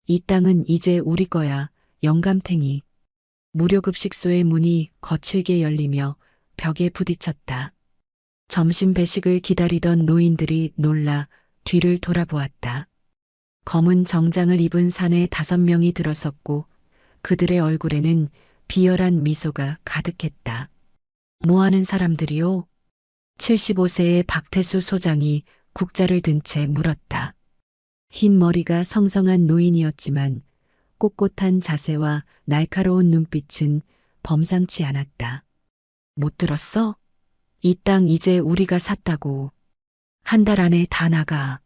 이 땅은 이제 우리 거야, 영감탱이. 무료급식소의 문이 거칠게 열리며 벽에 부딪혔다. 점심 배식을 기다리던 노인들이 놀라 뒤를 돌아보았다. 검은 정장을 입은 사내 5명이 들어섰고 그들의 얼굴에는 비열한 미소가 가득했다. 뭐 하는 사람들이요? 75세의 박태수 소장이 국자를 든 채 물었다. 흰 머리가 성성한 노인이었지만 꼿꼿한 자세와 날카로운 눈빛은 범상치 않았다. 못 들었어? 이 땅 이제 우리가 샀다고. 한 달 안에 다 나가.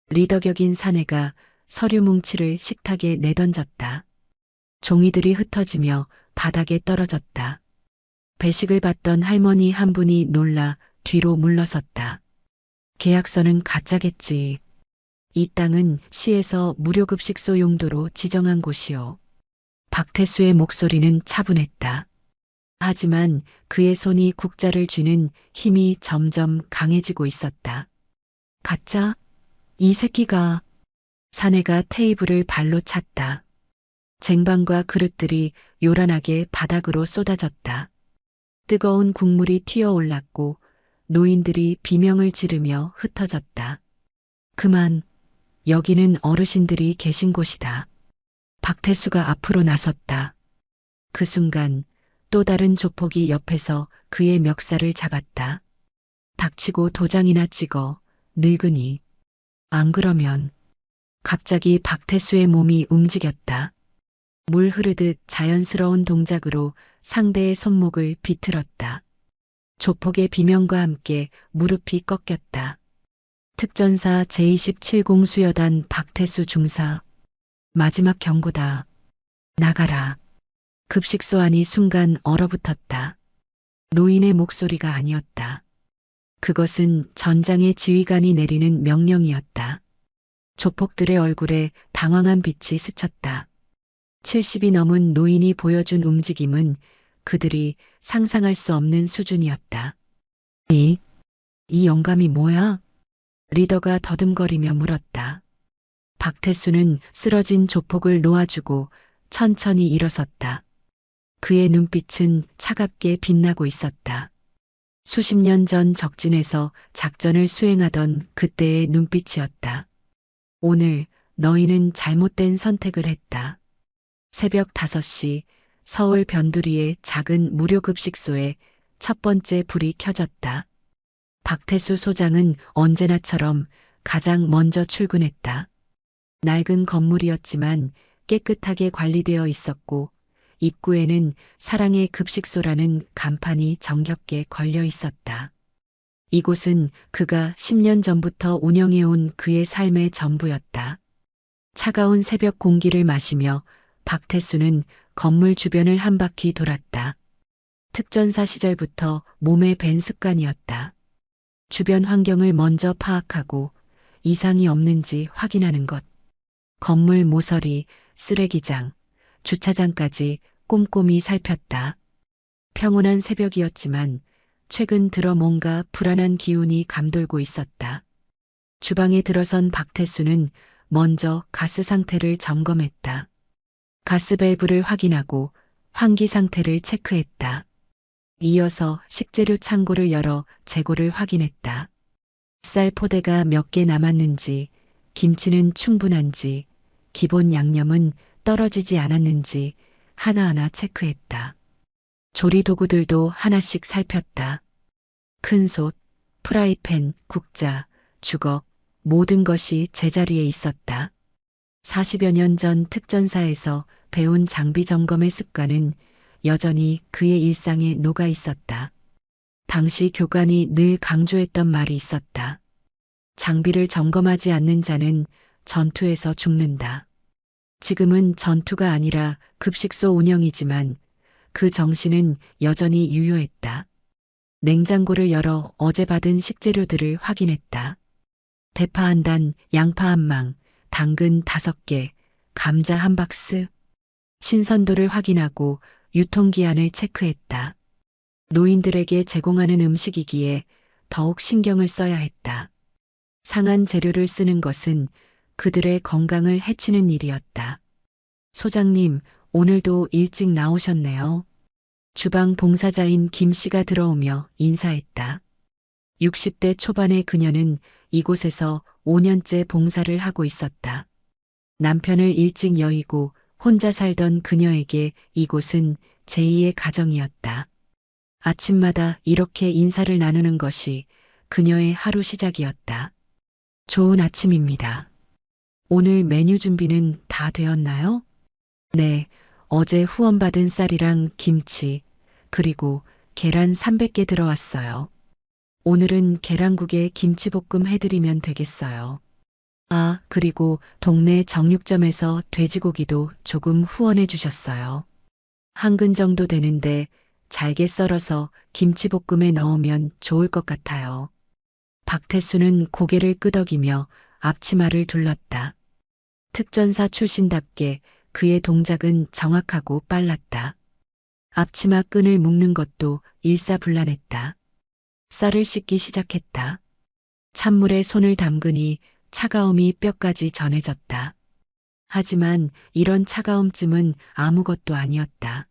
리더격인 사내가 서류 뭉치를 식탁에 내던졌다. 종이들이 흩어지며 바닥에 떨어졌다. 배식을 받던 할머니 한 분이 놀라 뒤로 물러섰다. 계약서는 가짜겠지. 이 땅은 시에서 무료급식소 용도로 지정한 곳이요. 박태수의 목소리는 차분했다. 하지만 그의 손이 국자를 쥐는 힘이 점점 강해지고 있었다. 가짜? 이 새끼가. 사내가 테이블을 발로 찼다. 쟁반과 그릇들이 요란하게 바닥으로 쏟아졌다. 뜨거운 국물이 튀어올랐고 노인들이 비명을 지르며 흩어졌다. 그만, 여기는 어르신들이 계신 곳이다. 박태수가 앞으로 나섰다. 그 순간 또 다른 조폭이 옆에서 그의 멱살을 잡았다. 닥치고 도장이나 찍어, 늙은이. 안 그러면. 갑자기 박태수의 몸이 움직였다. 물 흐르듯 자연스러운 동작으로 상대의 손목을 비틀었다. 조폭의 비명과 함께 무릎이 꺾였다. 특전사 제27공 수여단 박태수 중사. 마지막 경고다. 나가라. 급식소 안이 순간 얼어붙었다. 노인의 목소리가 아니었다. 그것은 전장의 지휘관이 내리는 명령이었다. 조폭들의 얼굴에 당황한 빛이 스쳤다. 70이 넘은 노인이 보여준 움직임은 그들이 상상할 수 없는 수준이었다. 이 영감이 뭐야? 리더가 더듬거리며 물었다. 박태수는 쓰러진 조폭을 놓아주고 천천히 일어섰다. 그의 눈빛은 차갑게 빛나고 있었다. 수십 년 전 적진에서 작전을 수행하던 그때의 눈빛이었다. 오늘 너희는 잘못된 선택을 했다. 새벽 5시 서울 변두리의 작은 무료급식소에 첫 번째 불이 켜졌다. 박태수 소장은 언제나처럼 가장 먼저 출근했다. 낡은 건물이었지만 깨끗하게 관리되어 있었고 입구에는 사랑의 급식소라는 간판이 정겹게 걸려 있었다. 이곳은 그가 10년 전부터 운영해온 그의 삶의 전부였다. 차가운 새벽 공기를 마시며 박태수는 건물 주변을 한 바퀴 돌았다. 특전사 시절부터 몸에 밴 습관이었다. 주변 환경을 먼저 파악하고 이상이 없는지 확인하는 것. 건물 모서리, 쓰레기장, 주차장까지 꼼꼼히 살폈다. 평온한 새벽이었지만 최근 들어 뭔가 불안한 기운이 감돌고 있었다. 주방에 들어선 박태수는 먼저 가스 상태를 점검했다. 가스 밸브를 확인하고 환기 상태를 체크했다. 이어서 식재료 창고를 열어 재고를 확인했다. 쌀 포대가 몇 개 남았는지, 김치는 충분한지, 기본 양념은 떨어지지 않았는지 하나하나 체크했다. 조리 도구들도 하나씩 살폈다. 큰 솥, 프라이팬, 국자, 주걱, 모든 것이 제자리에 있었다. 40여 년 전 특전사에서 배운 장비 점검의 습관은 여전히 그의 일상에 녹아 있었다. 당시 교관이 늘 강조했던 말이 있었다. 장비를 점검하지 않는 자는 전투에서 죽는다. 지금은 전투가 아니라 급식소 운영이지만 그 정신은 여전히 유효했다. 냉장고를 열어 어제 받은 식재료들을 확인했다. 대파 한 단, 양파 한 망, 당근 5개, 감자 한 박스. 신선도를 확인하고 유통기한을 체크했다. 노인들에게 제공하는 음식이기에 더욱 신경을 써야 했다. 상한 재료를 쓰는 것은 그들의 건강을 해치는 일이었다. 소장님, 오늘도 일찍 나오셨네요. 주방 봉사자인 김 씨가 들어오며 인사했다. 60대 초반의 그녀는 이곳에서 5년째 봉사를 하고 있었다. 남편을 일찍 여의고 혼자 살던 그녀에게 이곳은 제2의 가정이었다. 아침마다 이렇게 인사를 나누는 것이 그녀의 하루 시작이었다. 좋은 아침입니다. 오늘 메뉴 준비는 다 되었나요? 네, 어제 후원받은 쌀이랑 김치, 그리고 계란 300개 들어왔어요. 오늘은 계란국에 김치볶음 해드리면 되겠어요. 아, 그리고 동네 정육점에서 돼지고기도 조금 후원해 주셨어요. 한 근 정도 되는데 잘게 썰어서 김치볶음에 넣으면 좋을 것 같아요. 박태수는 고개를 끄덕이며 앞치마를 둘렀다. 특전사 출신답게 그의 동작은 정확하고 빨랐다. 앞치마 끈을 묶는 것도 일사불란했다. 쌀을 씻기 시작했다. 찬물에 손을 담그니 차가움이 뼈까지 전해졌다. 하지만 이런 차가움쯤은 아무것도 아니었다.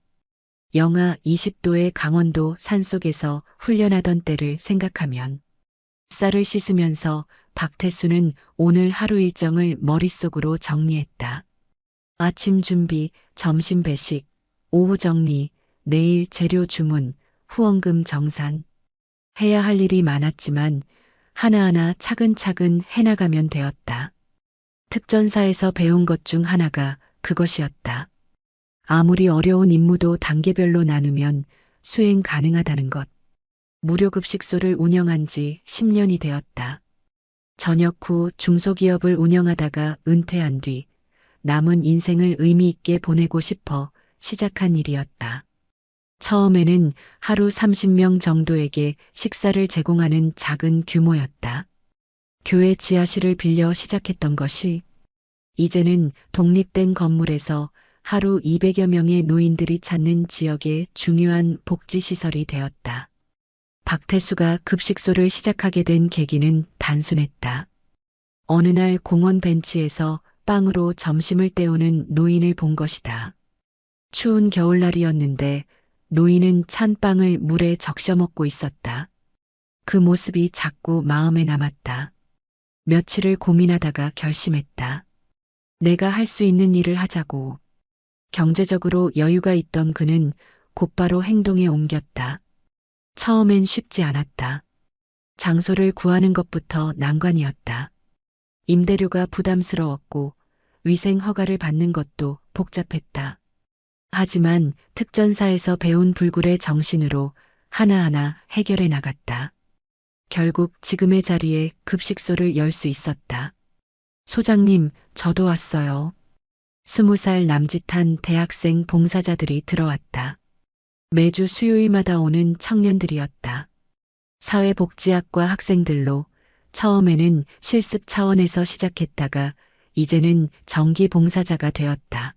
영하 20도의 강원도 산속에서 훈련하던 때를 생각하면 쌀을 씻으면서 박태수는 오늘 하루 일정을 머릿속으로 정리했다. 아침 준비, 점심 배식, 오후 정리, 내일 재료 주문, 후원금 정산. 해야 할 일이 많았지만 하나하나 차근차근 해나가면 되었다. 특전사에서 배운 것 중 하나가 그것이었다. 아무리 어려운 임무도 단계별로 나누면 수행 가능하다는 것. 무료급식소를 운영한 지 10년이 되었다. 전역 후 중소기업을 운영하다가 은퇴한 뒤 남은 인생을 의미 있게 보내고 싶어 시작한 일이었다. 처음에는 하루 30명 정도에게 식사를 제공하는 작은 규모였다. 교회 지하실을 빌려 시작했던 것이 이제는 독립된 건물에서 하루 200여 명의 노인들이 찾는 지역의 중요한 복지시설이 되었다. 박태수가 급식소를 시작하게 된 계기는 단순했다. 어느 날 공원 벤치에서 빵으로 점심을 때우는 노인을 본 것이다. 추운 겨울날이었는데 노인은 찬 빵을 물에 적셔 먹고 있었다. 그 모습이 자꾸 마음에 남았다. 며칠을 고민하다가 결심했다. 내가 할 수 있는 일을 하자고. 경제적으로 여유가 있던 그는 곧바로 행동에 옮겼다. 처음엔 쉽지 않았다. 장소를 구하는 것부터 난관이었다. 임대료가 부담스러웠고 위생 허가를 받는 것도 복잡했다. 하지만 특전사에서 배운 불굴의 정신으로 하나하나 해결해 나갔다. 결국 지금의 자리에 급식소를 열 수 있었다. 소장님, 저도 왔어요. 20살 남짓한 대학생 봉사자들이 들어왔다. 매주 수요일마다 오는 청년들이었다. 사회복지학과 학생들로 처음에는 실습 차원에서 시작했다가 이제는 정기 봉사자가 되었다.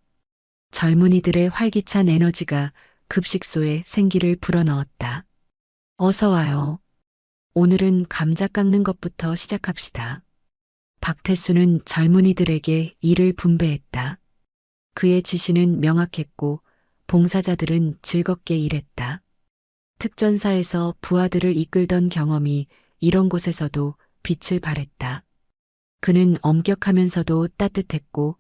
젊은이들의 활기찬 에너지가 급식소에 생기를 불어넣었다. 어서 와요. 오늘은 감자 깎는 것부터 시작합시다. 박태수는 젊은이들에게 일을 분배했다. 그의 지시는 명확했고 봉사자들은 즐겁게 일했다. 특전사에서 부하들을 이끌던 경험이 이런 곳에서도 빛을 발했다. 그는 엄격하면서도 따뜻했고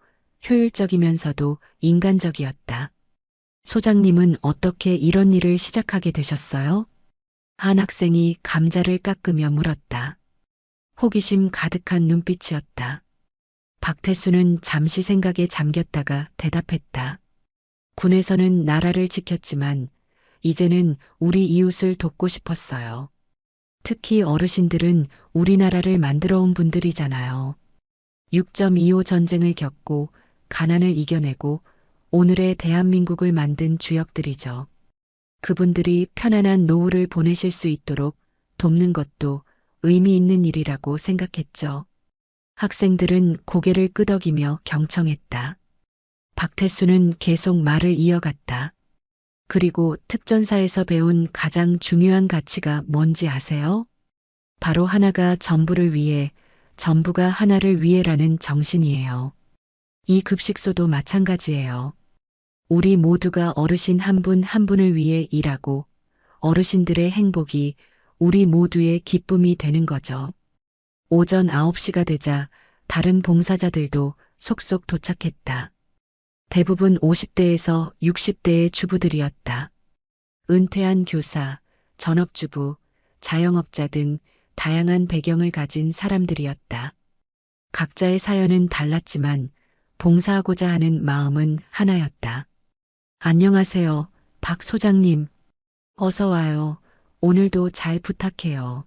효율적이면서도 인간적이었다. 소장님은 어떻게 이런 일을 시작하게 되셨어요? 한 학생이 감자를 깎으며 물었다. 호기심 가득한 눈빛이었다. 박태수는 잠시 생각에 잠겼다가 대답했다. 군에서는 나라를 지켰지만 이제는 우리 이웃을 돕고 싶었어요. 특히 어르신들은 우리나라를 만들어 온 분들이잖아요. 6.25 전쟁을 겪고 가난을 이겨내고 오늘의 대한민국을 만든 주역들이죠. 그분들이 편안한 노후를 보내실 수 있도록 돕는 것도 의미 있는 일이라고 생각했죠. 학생들은 고개를 끄덕이며 경청했다. 박태수는 계속 말을 이어갔다. 그리고 특전사에서 배운 가장 중요한 가치가 뭔지 아세요? 바로 하나가 전부를 위해, 전부가 하나를 위해라는 정신이에요. 이 급식소도 마찬가지예요. 우리 모두가 어르신 한 분 한 분을 위해 일하고 어르신들의 행복이 우리 모두의 기쁨이 되는 거죠. 오전 9시가 되자 다른 봉사자들도 속속 도착했다. 대부분 50대에서 60대의 주부들이었다. 은퇴한 교사, 전업주부, 자영업자 등 다양한 배경을 가진 사람들이었다. 각자의 사연은 달랐지만 봉사하고자 하는 마음은 하나였다. 안녕하세요, 박 소장님. 어서 와요. 오늘도 잘 부탁해요.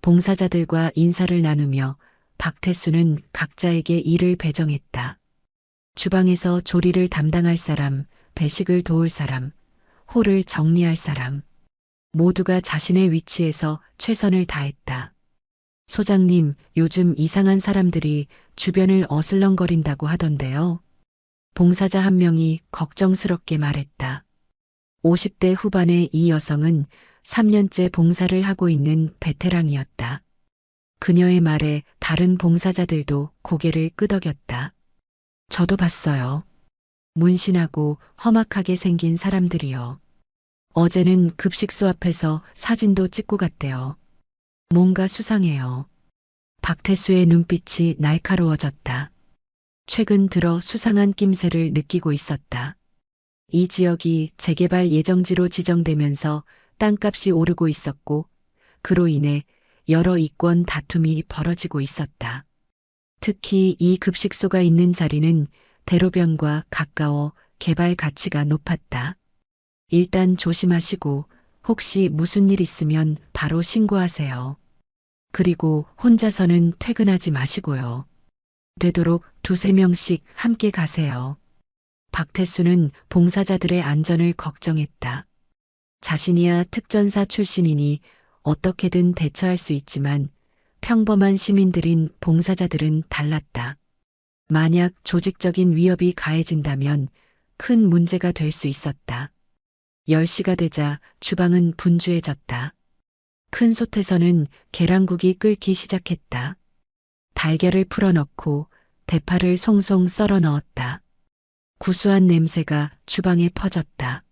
봉사자들과 인사를 나누며 박태수는 각자에게 일을 배정했다. 주방에서 조리를 담당할 사람, 배식을 도울 사람, 홀을 정리할 사람. 모두가 자신의 위치에서 최선을 다했다. 소장님, 요즘 이상한 사람들이 주변을 어슬렁거린다고 하던데요. 봉사자 한 명이 걱정스럽게 말했다. 50대 후반의 이 여성은 3년째 봉사를 하고 있는 베테랑이었다. 그녀의 말에 다른 봉사자들도 고개를 끄덕였다. 저도 봤어요. 문신하고 험악하게 생긴 사람들이요. 어제는 급식소 앞에서 사진도 찍고 갔대요. 뭔가 수상해요. 박태수의 눈빛이 날카로워졌다. 최근 들어 수상한 낌새를 느끼고 있었다. 이 지역이 재개발 예정지로 지정되면서 땅값이 오르고 있었고, 그로 인해 여러 이권 다툼이 벌어지고 있었다. 특히 이 급식소가 있는 자리는 대로변과 가까워 개발 가치가 높았다. 일단 조심하시고 혹시 무슨 일 있으면 바로 신고하세요. 그리고 혼자서는 퇴근하지 마시고요. 되도록 2~3명씩 함께 가세요. 박태수는 봉사자들의 안전을 걱정했다. 자신이야 특전사 출신이니 어떻게든 대처할 수 있지만 평범한 시민들인 봉사자들은 달랐다. 만약 조직적인 위협이 가해진다면 큰 문제가 될 수 있었다. 10시가 되자 주방은 분주해졌다. 큰 솥에서는 계란국이 끓기 시작했다. 달걀을 풀어넣고 대파를 송송 썰어 넣었다. 구수한 냄새가 주방에 퍼졌다.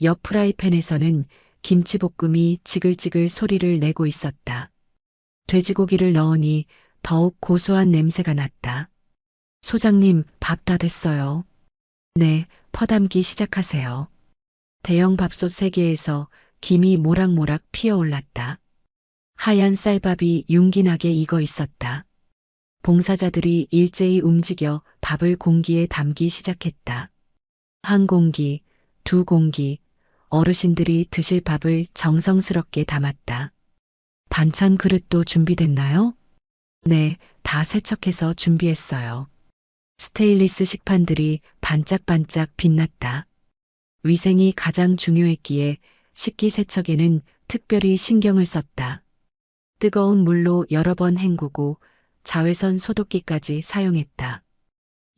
옆 프라이팬에서는 김치볶음이 지글지글 소리를 내고 있었다. 돼지고기를 넣으니 더욱 고소한 냄새가 났다. 소장님, 밥 다 됐어요. 네, 퍼담기 시작하세요. 대형 밥솥 3개에서 김이 모락모락 피어올랐다. 하얀 쌀밥이 윤기나게 익어 있었다. 봉사자들이 일제히 움직여 밥을 공기에 담기 시작했다. 1공기, 2공기, 어르신들이 드실 밥을 정성스럽게 담았다. 반찬 그릇도 준비됐나요? 네, 다 세척해서 준비했어요. 스테인리스 식판들이 반짝반짝 빛났다. 위생이 가장 중요했기에 식기세척에는 특별히 신경을 썼다. 뜨거운 물로 여러 번 헹구고 자외선 소독기까지 사용했다.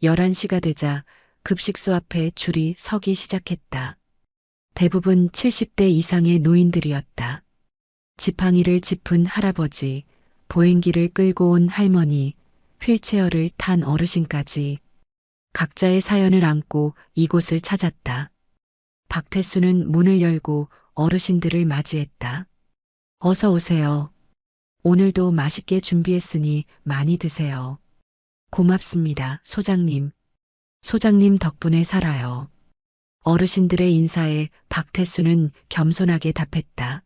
11시가 되자 급식소 앞에 줄이 서기 시작했다. 대부분 70대 이상의 노인들이었다. 지팡이를 짚은 할아버지, 보행기를 끌고 온 할머니, 휠체어를 탄 어르신까지 각자의 사연을 안고 이곳을 찾았다. 박태수는 문을 열고 어르신들을 맞이했다. 어서 오세요. 오늘도 맛있게 준비했으니 많이 드세요. 고맙습니다, 소장님. 소장님 덕분에 살아요. 어르신들의 인사에 박태수는 겸손하게 답했다.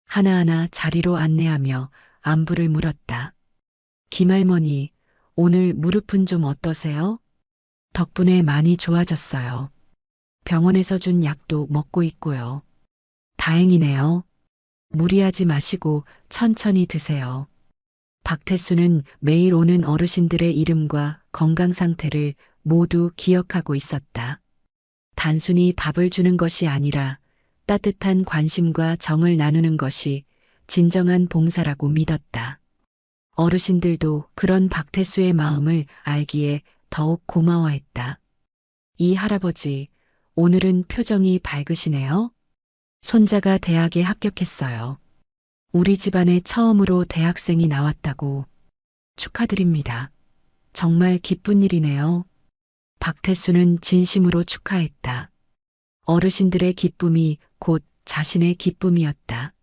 하나하나 자리로 안내하며 안부를 물었다. 김할머니, 오늘 무릎은 좀 어떠세요? 덕분에 많이 좋아졌어요. 병원에서 준 약도 먹고 있고요. 다행이네요. 무리하지 마시고 천천히 드세요. 박태수는 매일 오는 어르신들의 이름과 건강 상태를 모두 기억하고 있었다. 단순히 밥을 주는 것이 아니라 따뜻한 관심과 정을 나누는 것이 진정한 봉사라고 믿었다. 어르신들도 그런 박태수의 마음을 알기에 더욱 고마워했다. 이 할아버지, 오늘은 표정이 밝으시네요. 손자가 대학에 합격했어요. 우리 집안에 처음으로 대학생이 나왔다고. 축하드립니다. 정말 기쁜 일이네요. 박태수는 진심으로 축하했다. 어르신들의 기쁨이 곧 자신의 기쁨이었다.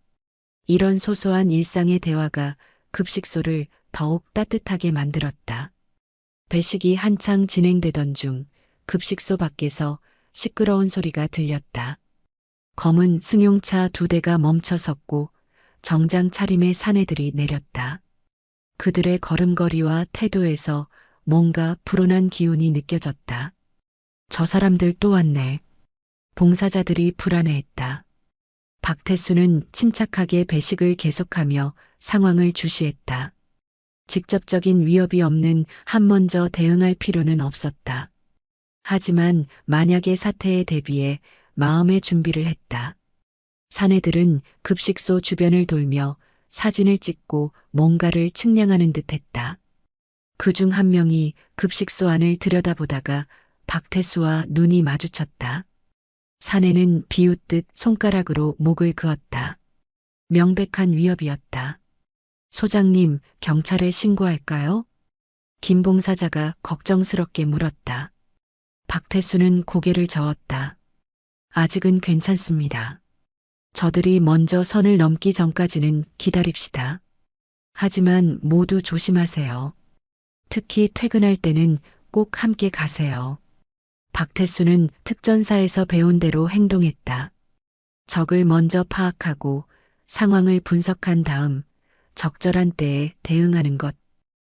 이런 소소한 일상의 대화가 급식소를 더욱 따뜻하게 만들었다. 배식이 한창 진행되던 중 급식소 밖에서 시끄러운 소리가 들렸다. 검은 승용차 2대가 멈춰 섰고 정장 차림의 사내들이 내렸다. 그들의 걸음걸이와 태도에서 뭔가 불온한 기운이 느껴졌다. 저 사람들 또 왔네. 봉사자들이 불안해했다. 박태수는 침착하게 배식을 계속하며 상황을 주시했다. 직접적인 위협이 없는 한 먼저 대응할 필요는 없었다. 하지만 만약의 사태에 대비해 마음의 준비를 했다. 사내들은 급식소 주변을 돌며 사진을 찍고 뭔가를 측량하는 듯 했다. 그중 한 명이 급식소 안을 들여다보다가 박태수와 눈이 마주쳤다. 사내는 비웃듯 손가락으로 목을 그었다. 명백한 위협이었다. 소장님, 경찰에 신고할까요? 김 봉사자가 걱정스럽게 물었다. 박태수는 고개를 저었다. 아직은 괜찮습니다. 저들이 먼저 선을 넘기 전까지는 기다립시다. 하지만 모두 조심하세요. 특히 퇴근할 때는 꼭 함께 가세요. 박태수는 특전사에서 배운 대로 행동했다. 적을 먼저 파악하고 상황을 분석한 다음 적절한 때에 대응하는 것.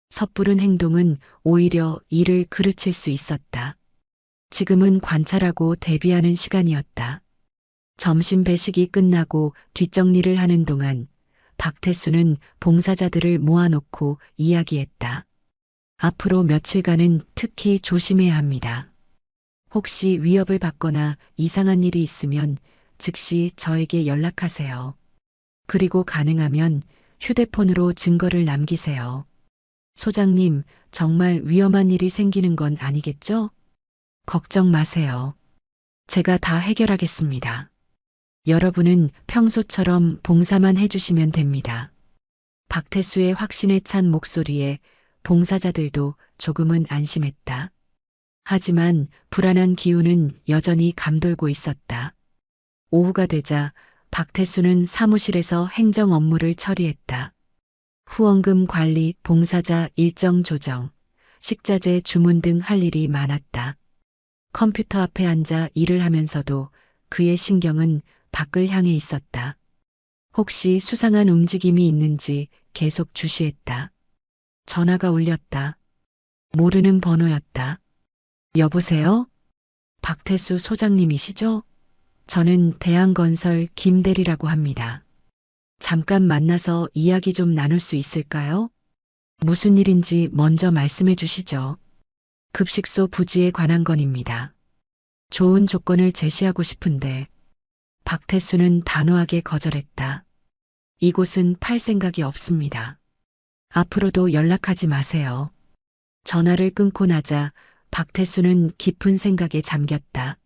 섣부른 행동은 오히려 일을 그르칠 수 있었다. 지금은 관찰하고 대비하는 시간이었다. 점심 배식이 끝나고 뒷정리를 하는 동안 박태수는 봉사자들을 모아놓고 이야기했다. 앞으로 며칠간은 특히 조심해야 합니다. 혹시 위협을 받거나 이상한 일이 있으면 즉시 저에게 연락하세요. 그리고 가능하면 휴대폰으로 증거를 남기세요. 소장님, 정말 위험한 일이 생기는 건 아니겠죠? 걱정 마세요. 제가 다 해결하겠습니다. 여러분은 평소처럼 봉사만 해주시면 됩니다. 박태수의 확신에 찬 목소리에 봉사자들도 조금은 안심했다. 하지만 불안한 기운은 여전히 감돌고 있었다. 오후가 되자 박태수는 사무실에서 행정 업무를 처리했다. 후원금 관리, 봉사자 일정 조정, 식자재 주문 등 할 일이 많았다. 컴퓨터 앞에 앉아 일을 하면서도 그의 신경은 밖을 향해 있었다. 혹시 수상한 움직임이 있는지 계속 주시했다. 전화가 울렸다. 모르는 번호였다. 여보세요? 박태수 소장님이시죠? 저는 대한건설 김대리라고 합니다. 잠깐 만나서 이야기 좀 나눌 수 있을까요? 무슨 일인지 먼저 말씀해 주시죠. 급식소 부지에 관한 건입니다. 좋은 조건을 제시하고 싶은데 박태수는 단호하게 거절했다. 이곳은 팔 생각이 없습니다. 앞으로도 연락하지 마세요. 전화를 끊고 나자 박태수는 깊은 생각에 잠겼다.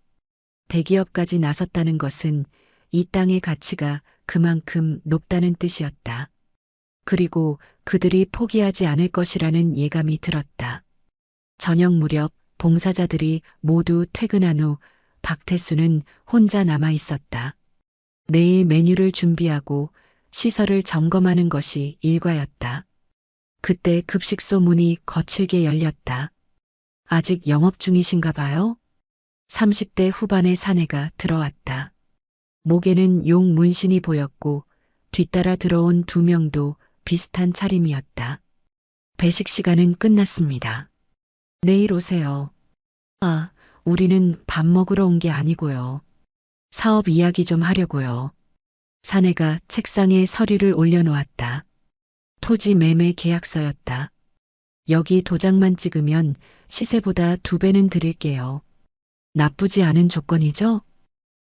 대기업까지 나섰다는 것은 이 땅의 가치가 그만큼 높다는 뜻이었다. 그리고 그들이 포기하지 않을 것이라는 예감이 들었다. 저녁 무렵 봉사자들이 모두 퇴근한 후 박태수는 혼자 남아 있었다. 내일 메뉴를 준비하고 시설을 점검하는 것이 일과였다. 그때 급식소 문이 거칠게 열렸다. 아직 영업 중이신가 봐요? 30대 후반의 사내가 들어왔다. 목에는 용 문신이 보였고 뒤따라 들어온 2명도 비슷한 차림이었다. 배식 시간은 끝났습니다. 내일 오세요. 아, 우리는 밥 먹으러 온 게 아니고요. 사업 이야기 좀 하려고요. 사내가 책상에 서류를 올려놓았다. 토지 매매 계약서였다. 여기 도장만 찍으면 시세보다 2배는 드릴게요. 나쁘지 않은 조건이죠?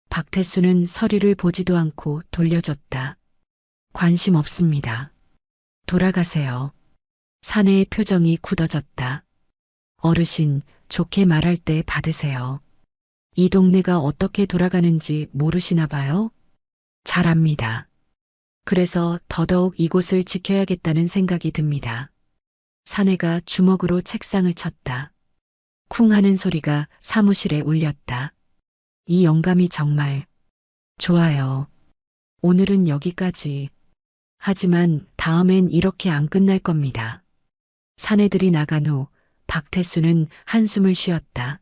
박태수는 서류를 보지도 않고 돌려줬다. 관심 없습니다. 돌아가세요. 사내의 표정이 굳어졌다. 어르신, 좋게 말할 때 받으세요. 이 동네가 어떻게 돌아가는지 모르시나 봐요? 잘 압니다. 그래서 더더욱 이곳을 지켜야겠다는 생각이 듭니다. 사내가 주먹으로 책상을 쳤다. 쿵 하는 소리가 사무실에 울렸다. 이 영감이 정말 좋아요. 오늘은 여기까지. 하지만 다음엔 이렇게 안 끝날 겁니다. 사내들이 나간 후 박태수는 한숨을 쉬었다.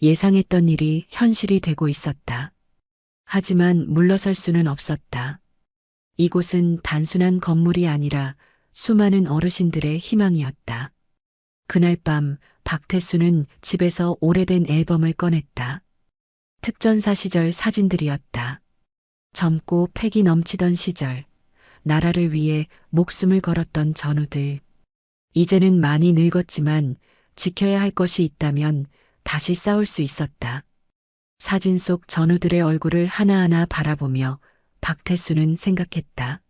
예상했던 일이 현실이 되고 있었다. 하지만 물러설 수는 없었다. 이곳은 단순한 건물이 아니라 수많은 어르신들의 희망이었다. 그날 밤 박태수는 집에서 오래된 앨범을 꺼냈다. 특전사 시절 사진들이었다. 젊고 패기 넘치던 시절, 나라를 위해 목숨을 걸었던 전우들. 이제는 많이 늙었지만 지켜야 할 것이 있다면 다시 싸울 수 있었다. 사진 속 전우들의 얼굴을 하나하나 바라보며 박태수는 생각했다.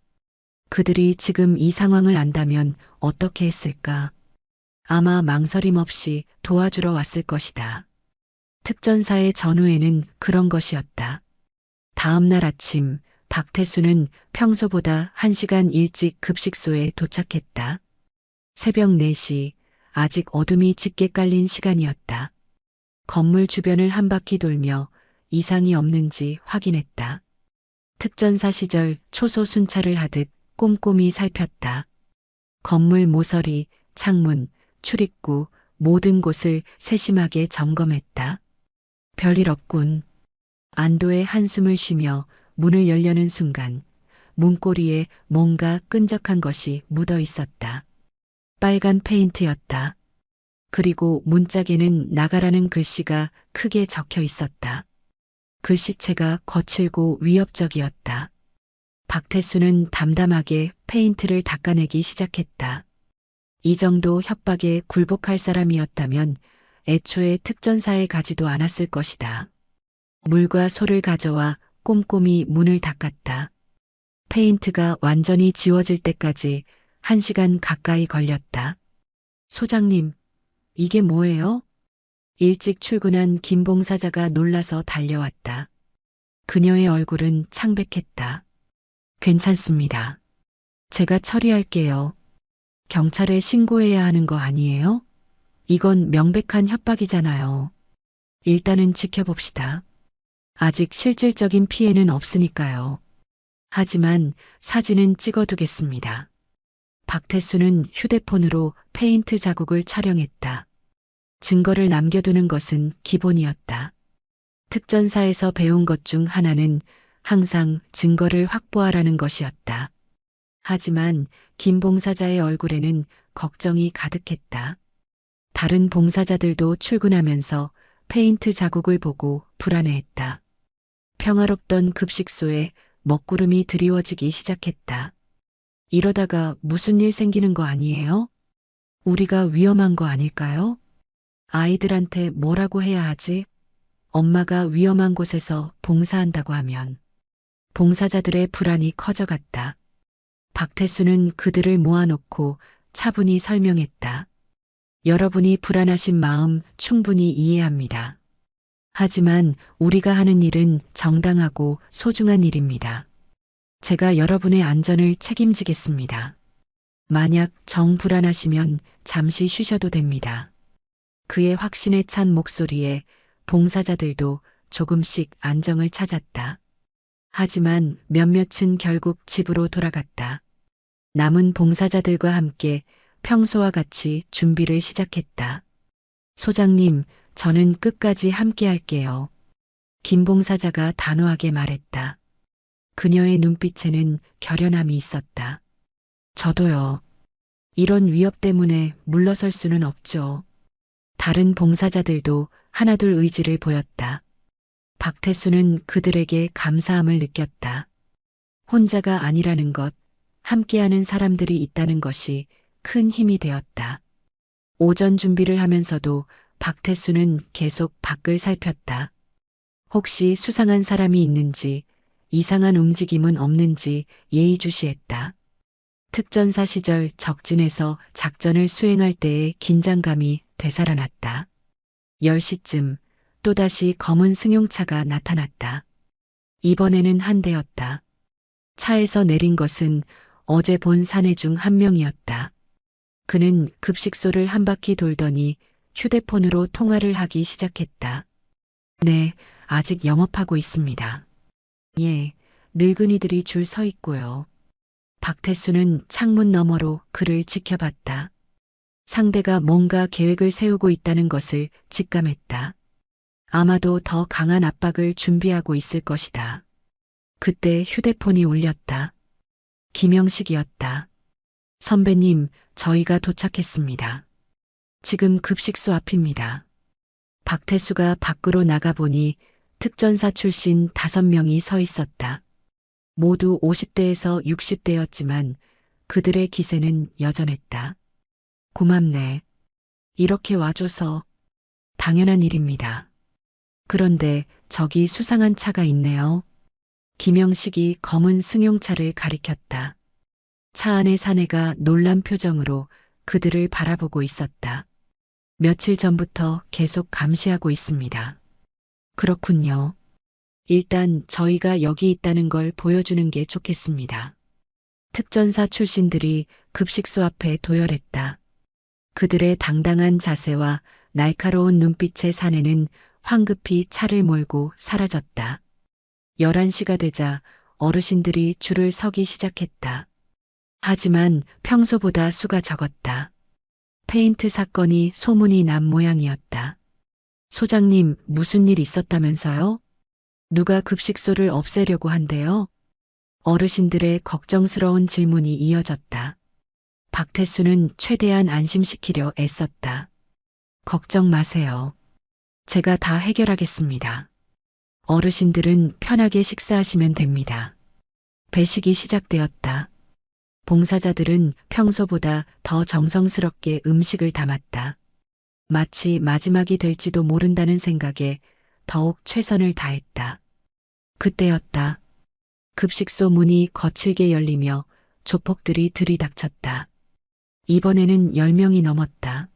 그들이 지금 이 상황을 안다면 어떻게 했을까? 아마 망설임 없이 도와주러 왔을 것이다. 특전사의 전후에는 그런 것이었다. 다음 날 아침, 박태수는 평소보다 1시간 일찍 급식소에 도착했다. 새벽 4시, 아직 어둠이 짙게 깔린 시간이었다. 건물 주변을 한 바퀴 돌며 이상이 없는지 확인했다. 특전사 시절 초소 순찰을 하듯 꼼꼼히 살폈다. 건물 모서리, 창문, 출입구, 모든 곳을 세심하게 점검했다. 별일 없군. 안도의 한숨을 쉬며 문을 열려는 순간 문고리에 뭔가 끈적한 것이 묻어 있었다. 빨간 페인트였다. 그리고 문짝에는 나가라는 글씨가 크게 적혀 있었다. 글씨체가 거칠고 위협적이었다. 박태수는 담담하게 페인트를 닦아내기 시작했다. 이 정도 협박에 굴복할 사람이었다면 애초에 특전사에 가지도 않았을 것이다. 물과 소를 가져와 꼼꼼히 문을 닦았다. 페인트가 완전히 지워질 때까지 1시간 가까이 걸렸다. 소장님, 이게 뭐예요? 일찍 출근한 김봉사자가 놀라서 달려왔다. 그녀의 얼굴은 창백했다. 괜찮습니다. 제가 처리할게요. 경찰에 신고해야 하는 거 아니에요? 이건 명백한 협박이잖아요. 일단은 지켜봅시다. 아직 실질적인 피해는 없으니까요. 하지만 사진은 찍어두겠습니다. 박태수는 휴대폰으로 페인트 자국을 촬영했다. 증거를 남겨두는 것은 기본이었다. 특전사에서 배운 것 중 하나는 항상 증거를 확보하라는 것이었다. 하지만 김 봉사자의 얼굴에는 걱정이 가득했다. 다른 봉사자들도 출근하면서 페인트 자국을 보고 불안해했다. 평화롭던 급식소에 먹구름이 드리워지기 시작했다. 이러다가 무슨 일 생기는 거 아니에요? 우리가 위험한 거 아닐까요? 아이들한테 뭐라고 해야 하지? 엄마가 위험한 곳에서 봉사한다고 하면 봉사자들의 불안이 커져갔다. 박태수는 그들을 모아놓고 차분히 설명했다. 여러분이 불안하신 마음 충분히 이해합니다. 하지만 우리가 하는 일은 정당하고 소중한 일입니다. 제가 여러분의 안전을 책임지겠습니다. 만약 정 불안하시면 잠시 쉬셔도 됩니다. 그의 확신에 찬 목소리에 봉사자들도 조금씩 안정을 찾았다. 하지만 몇몇은 결국 집으로 돌아갔다. 남은 봉사자들과 함께 평소와 같이 준비를 시작했다. 소장님, 저는 끝까지 함께 할게요. 김 봉사자가 단호하게 말했다. 그녀의 눈빛에는 결연함이 있었다. 저도요. 이런 위협 때문에 물러설 수는 없죠. 다른 봉사자들도 하나둘 의지를 보였다. 박태수는 그들에게 감사함을 느꼈다. 혼자가 아니라는 것, 함께하는 사람들이 있다는 것이 큰 힘이 되었다. 오전 준비를 하면서도 박태수는 계속 밖을 살폈다. 혹시 수상한 사람이 있는지, 이상한 움직임은 없는지 예의주시했다. 특전사 시절 적진에서 작전을 수행할 때의 긴장감이 되살아났다. 10시쯤 또다시 검은 승용차가 나타났다. 이번에는 한 대였다. 차에서 내린 것은 어제 본 사내 중 한 명이었다. 그는 급식소를 한 바퀴 돌더니 휴대폰으로 통화를 하기 시작했다. 네, 아직 영업하고 있습니다. 예, 늙은이들이 줄 서 있고요. 박태수는 창문 너머로 그를 지켜봤다. 상대가 뭔가 계획을 세우고 있다는 것을 직감했다. 아마도 더 강한 압박을 준비하고 있을 것이다. 그때 휴대폰이 울렸다. 김영식이었다. 선배님, 저희가 도착했습니다. 지금 급식소 앞입니다. 박태수가 밖으로 나가보니 특전사 출신 5명이 서 있었다. 모두 50대에서 60대였지만 그들의 기세는 여전했다. 고맙네. 이렇게 와줘서. 당연한 일입니다. 그런데 저기 수상한 차가 있네요. 김영식이 검은 승용차를 가리켰다. 차 안의 사내가 놀란 표정으로 그들을 바라보고 있었다. 며칠 전부터 계속 감시하고 있습니다. 그렇군요. 일단 저희가 여기 있다는 걸 보여주는 게 좋겠습니다. 특전사 출신들이 급식소 앞에 도열했다. 그들의 당당한 자세와 날카로운 눈빛의 사내는 황급히 차를 몰고 사라졌다. 11시가 되자 어르신들이 줄을 서기 시작했다. 하지만 평소보다 수가 적었다. 페인트 사건이 소문이 난 모양이었다. 소장님, 무슨 일 있었다면서요? 누가 급식소를 없애려고 한대요? 어르신들의 걱정스러운 질문이 이어졌다. 박태수는 최대한 안심시키려 애썼다. 걱정 마세요. 제가 다 해결하겠습니다. 어르신들은 편하게 식사하시면 됩니다. 배식이 시작되었다. 봉사자들은 평소보다 더 정성스럽게 음식을 담았다. 마치 마지막이 될지도 모른다는 생각에 더욱 최선을 다했다. 그때였다. 급식소 문이 거칠게 열리며 조폭들이 들이닥쳤다. 이번에는 10명이 넘었다.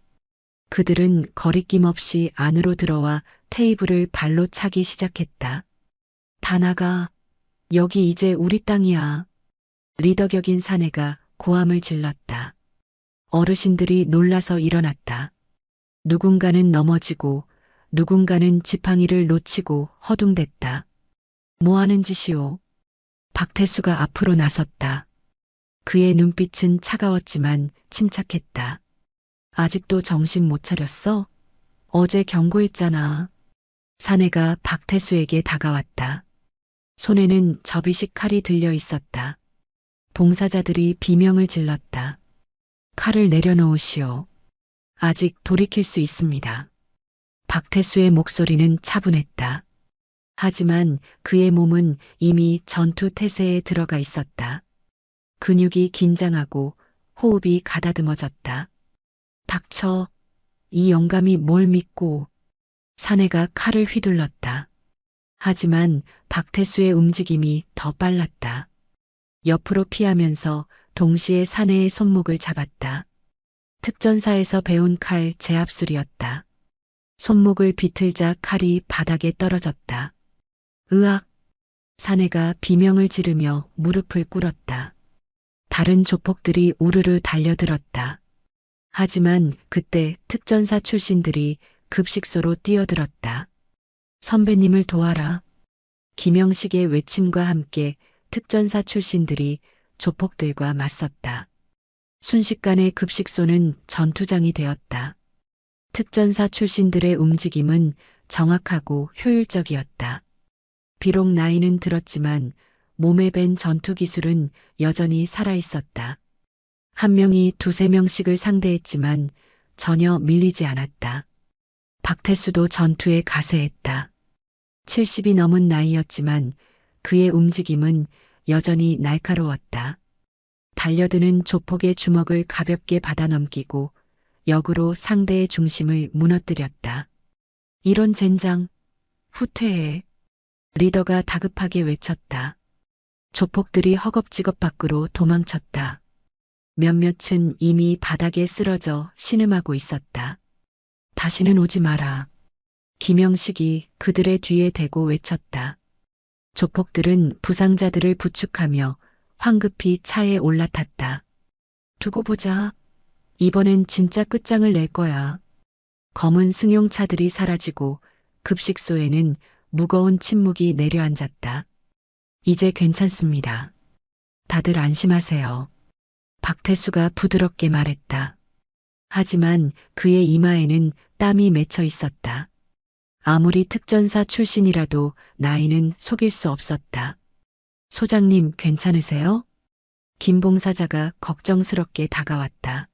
그들은 거리낌 없이 안으로 들어와 테이블을 발로 차기 시작했다. 다 나가. 여기 이제 우리 땅이야. 리더격인 사내가 고함을 질렀다. 어르신들이 놀라서 일어났다. 누군가는 넘어지고 누군가는 지팡이를 놓치고 허둥댔다. 뭐 하는 짓이오? 박태수가 앞으로 나섰다. 그의 눈빛은 차가웠지만 침착했다. 아직도 정신 못 차렸어? 어제 경고했잖아. 사내가 박태수에게 다가왔다. 손에는 접이식 칼이 들려 있었다. 봉사자들이 비명을 질렀다. 칼을 내려놓으시오. 아직 돌이킬 수 있습니다. 박태수의 목소리는 차분했다. 하지만 그의 몸은 이미 전투 태세에 들어가 있었다. 근육이 긴장하고 호흡이 가다듬어졌다. 닥쳐. 이 영감이 뭘 믿고. 사내가 칼을 휘둘렀다. 하지만 박태수의 움직임이 더 빨랐다. 옆으로 피하면서 동시에 사내의 손목을 잡았다. 특전사에서 배운 칼 제압술이었다. 손목을 비틀자 칼이 바닥에 떨어졌다. 으악! 사내가 비명을 지르며 무릎을 꿇었다. 다른 조폭들이 우르르 달려들었다. 하지만 그때 특전사 출신들이 급식소로 뛰어들었다. 선배님을 도와라. 김영식의 외침과 함께 특전사 출신들이 조폭들과 맞섰다. 순식간에 급식소는 전투장이 되었다. 특전사 출신들의 움직임은 정확하고 효율적이었다. 비록 나이는 들었지만 몸에 밴 전투 기술은 여전히 살아있었다. 한 명이 2~3명씩을 상대했지만 전혀 밀리지 않았다. 박태수도 전투에 가세했다. 70이 넘은 나이였지만 그의 움직임은 여전히 날카로웠다. 달려드는 조폭의 주먹을 가볍게 받아넘기고 역으로 상대의 중심을 무너뜨렸다. 이런 젠장, 후퇴해. 리더가 다급하게 외쳤다. 조폭들이 허겁지겁 밖으로 도망쳤다. 몇몇은 이미 바닥에 쓰러져 신음하고 있었다. 다시는 오지 마라. 김영식이 그들의 뒤에 대고 외쳤다. 조폭들은 부상자들을 부축하며 황급히 차에 올라탔다. 두고 보자. 이번엔 진짜 끝장을 낼 거야. 검은 승용차들이 사라지고 급식소에는 무거운 침묵이 내려앉았다. 이제 괜찮습니다. 다들 안심하세요. 박태수가 부드럽게 말했다. 하지만 그의 이마에는 땀이 맺혀 있었다. 아무리 특전사 출신이라도 나이는 속일 수 없었다. 소장님 괜찮으세요? 김봉사자가 걱정스럽게 다가왔다.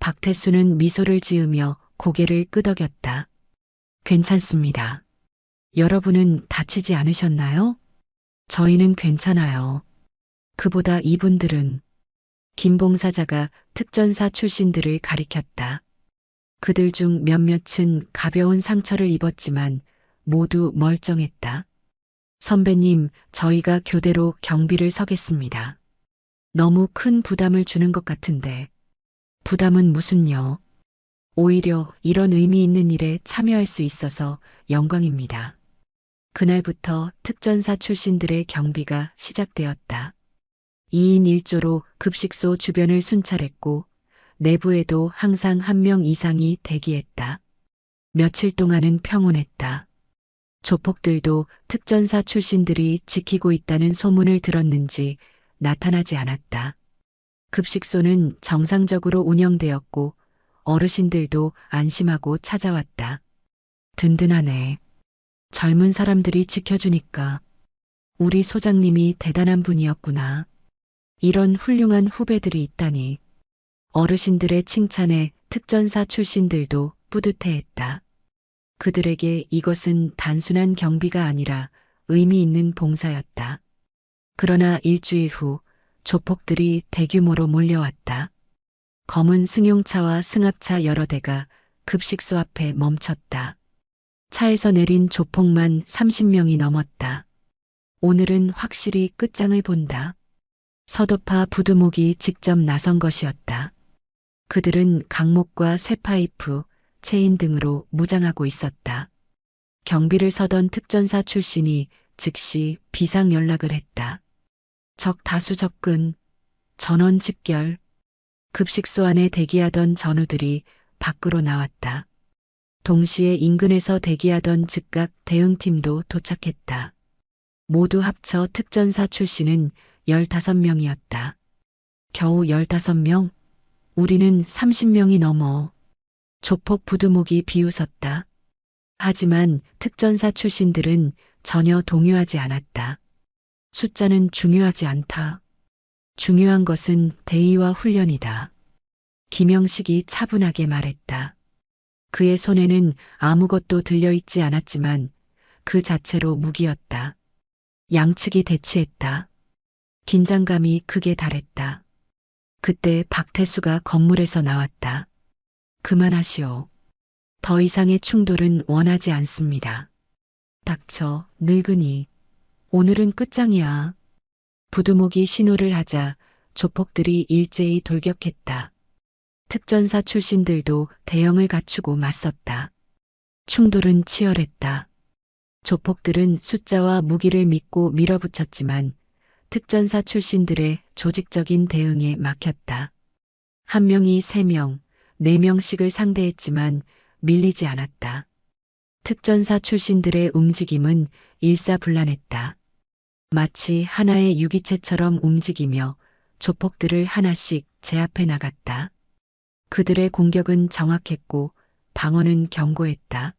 박태수는 미소를 지으며 고개를 끄덕였다. 괜찮습니다. 여러분은 다치지 않으셨나요? 저희는 괜찮아요. 그보다 이분들은 김봉사자가 특전사 출신들을 가리켰다. 그들 중 몇몇은 가벼운 상처를 입었지만 모두 멀쩡했다. 선배님, 저희가 교대로 경비를 서겠습니다. 너무 큰 부담을 주는 것 같은데. 부담은 무슨요? 오히려 이런 의미 있는 일에 참여할 수 있어서 영광입니다. 그날부터 특전사 출신들의 경비가 시작되었다. 2인 1조로 급식소 주변을 순찰했고 내부에도 항상 한 명 이상이 대기했다. 며칠 동안은 평온했다. 조폭들도 특전사 출신들이 지키고 있다는 소문을 들었는지 나타나지 않았다. 급식소는 정상적으로 운영되었고 어르신들도 안심하고 찾아왔다. 든든하네. 젊은 사람들이 지켜주니까 우리 소장님이 대단한 분이었구나. 이런 훌륭한 후배들이 있다니. 어르신들의 칭찬에 특전사 출신들도 뿌듯해했다. 그들에게 이것은 단순한 경비가 아니라 의미 있는 봉사였다. 그러나 일주일 후 조폭들이 대규모로 몰려왔다. 검은 승용차와 승합차 여러 대가 급식소 앞에 멈췄다. 차에서 내린 조폭만 30명이 넘었다. 오늘은 확실히 끝장을 본다. 서도파 부두목이 직접 나선 것이었다. 그들은 강목과 쇠파이프, 체인 등으로 무장하고 있었다. 경비를 서던 특전사 출신이 즉시 비상 연락을 했다. 적 다수 접근, 전원 집결. 급식소 안에 대기하던 전우들이 밖으로 나왔다. 동시에 인근에서 대기하던 즉각 대응팀도 도착했다. 모두 합쳐 특전사 출신은 15명이었다. 겨우 15명? 우리는 30명이 넘어. 조폭 부두목이 비웃었다. 하지만 특전사 출신들은 전혀 동요하지 않았다. 숫자는 중요하지 않다. 중요한 것은 대의와 훈련이다. 김영식이 차분하게 말했다. 그의 손에는 아무것도 들려있지 않았지만 그 자체로 무기였다. 양측이 대치했다. 긴장감이 극에 달했다. 그때 박태수가 건물에서 나왔다. 그만하시오. 더 이상의 충돌은 원하지 않습니다. 닥쳐, 늙은이. 오늘은 끝장이야. 부두목이 신호를 하자 조폭들이 일제히 돌격했다. 특전사 출신들도 대형을 갖추고 맞섰다. 충돌은 치열했다. 조폭들은 숫자와 무기를 믿고 밀어붙였지만 특전사 출신들의 조직적인 대응에 막혔다. 한 명이 3명, 4명씩을 상대했지만 밀리지 않았다. 특전사 출신들의 움직임은 일사불란했다. 마치 하나의 유기체처럼 움직이며 조폭들을 하나씩 제압해 나갔다. 그들의 공격은 정확했고 방어는 견고했다.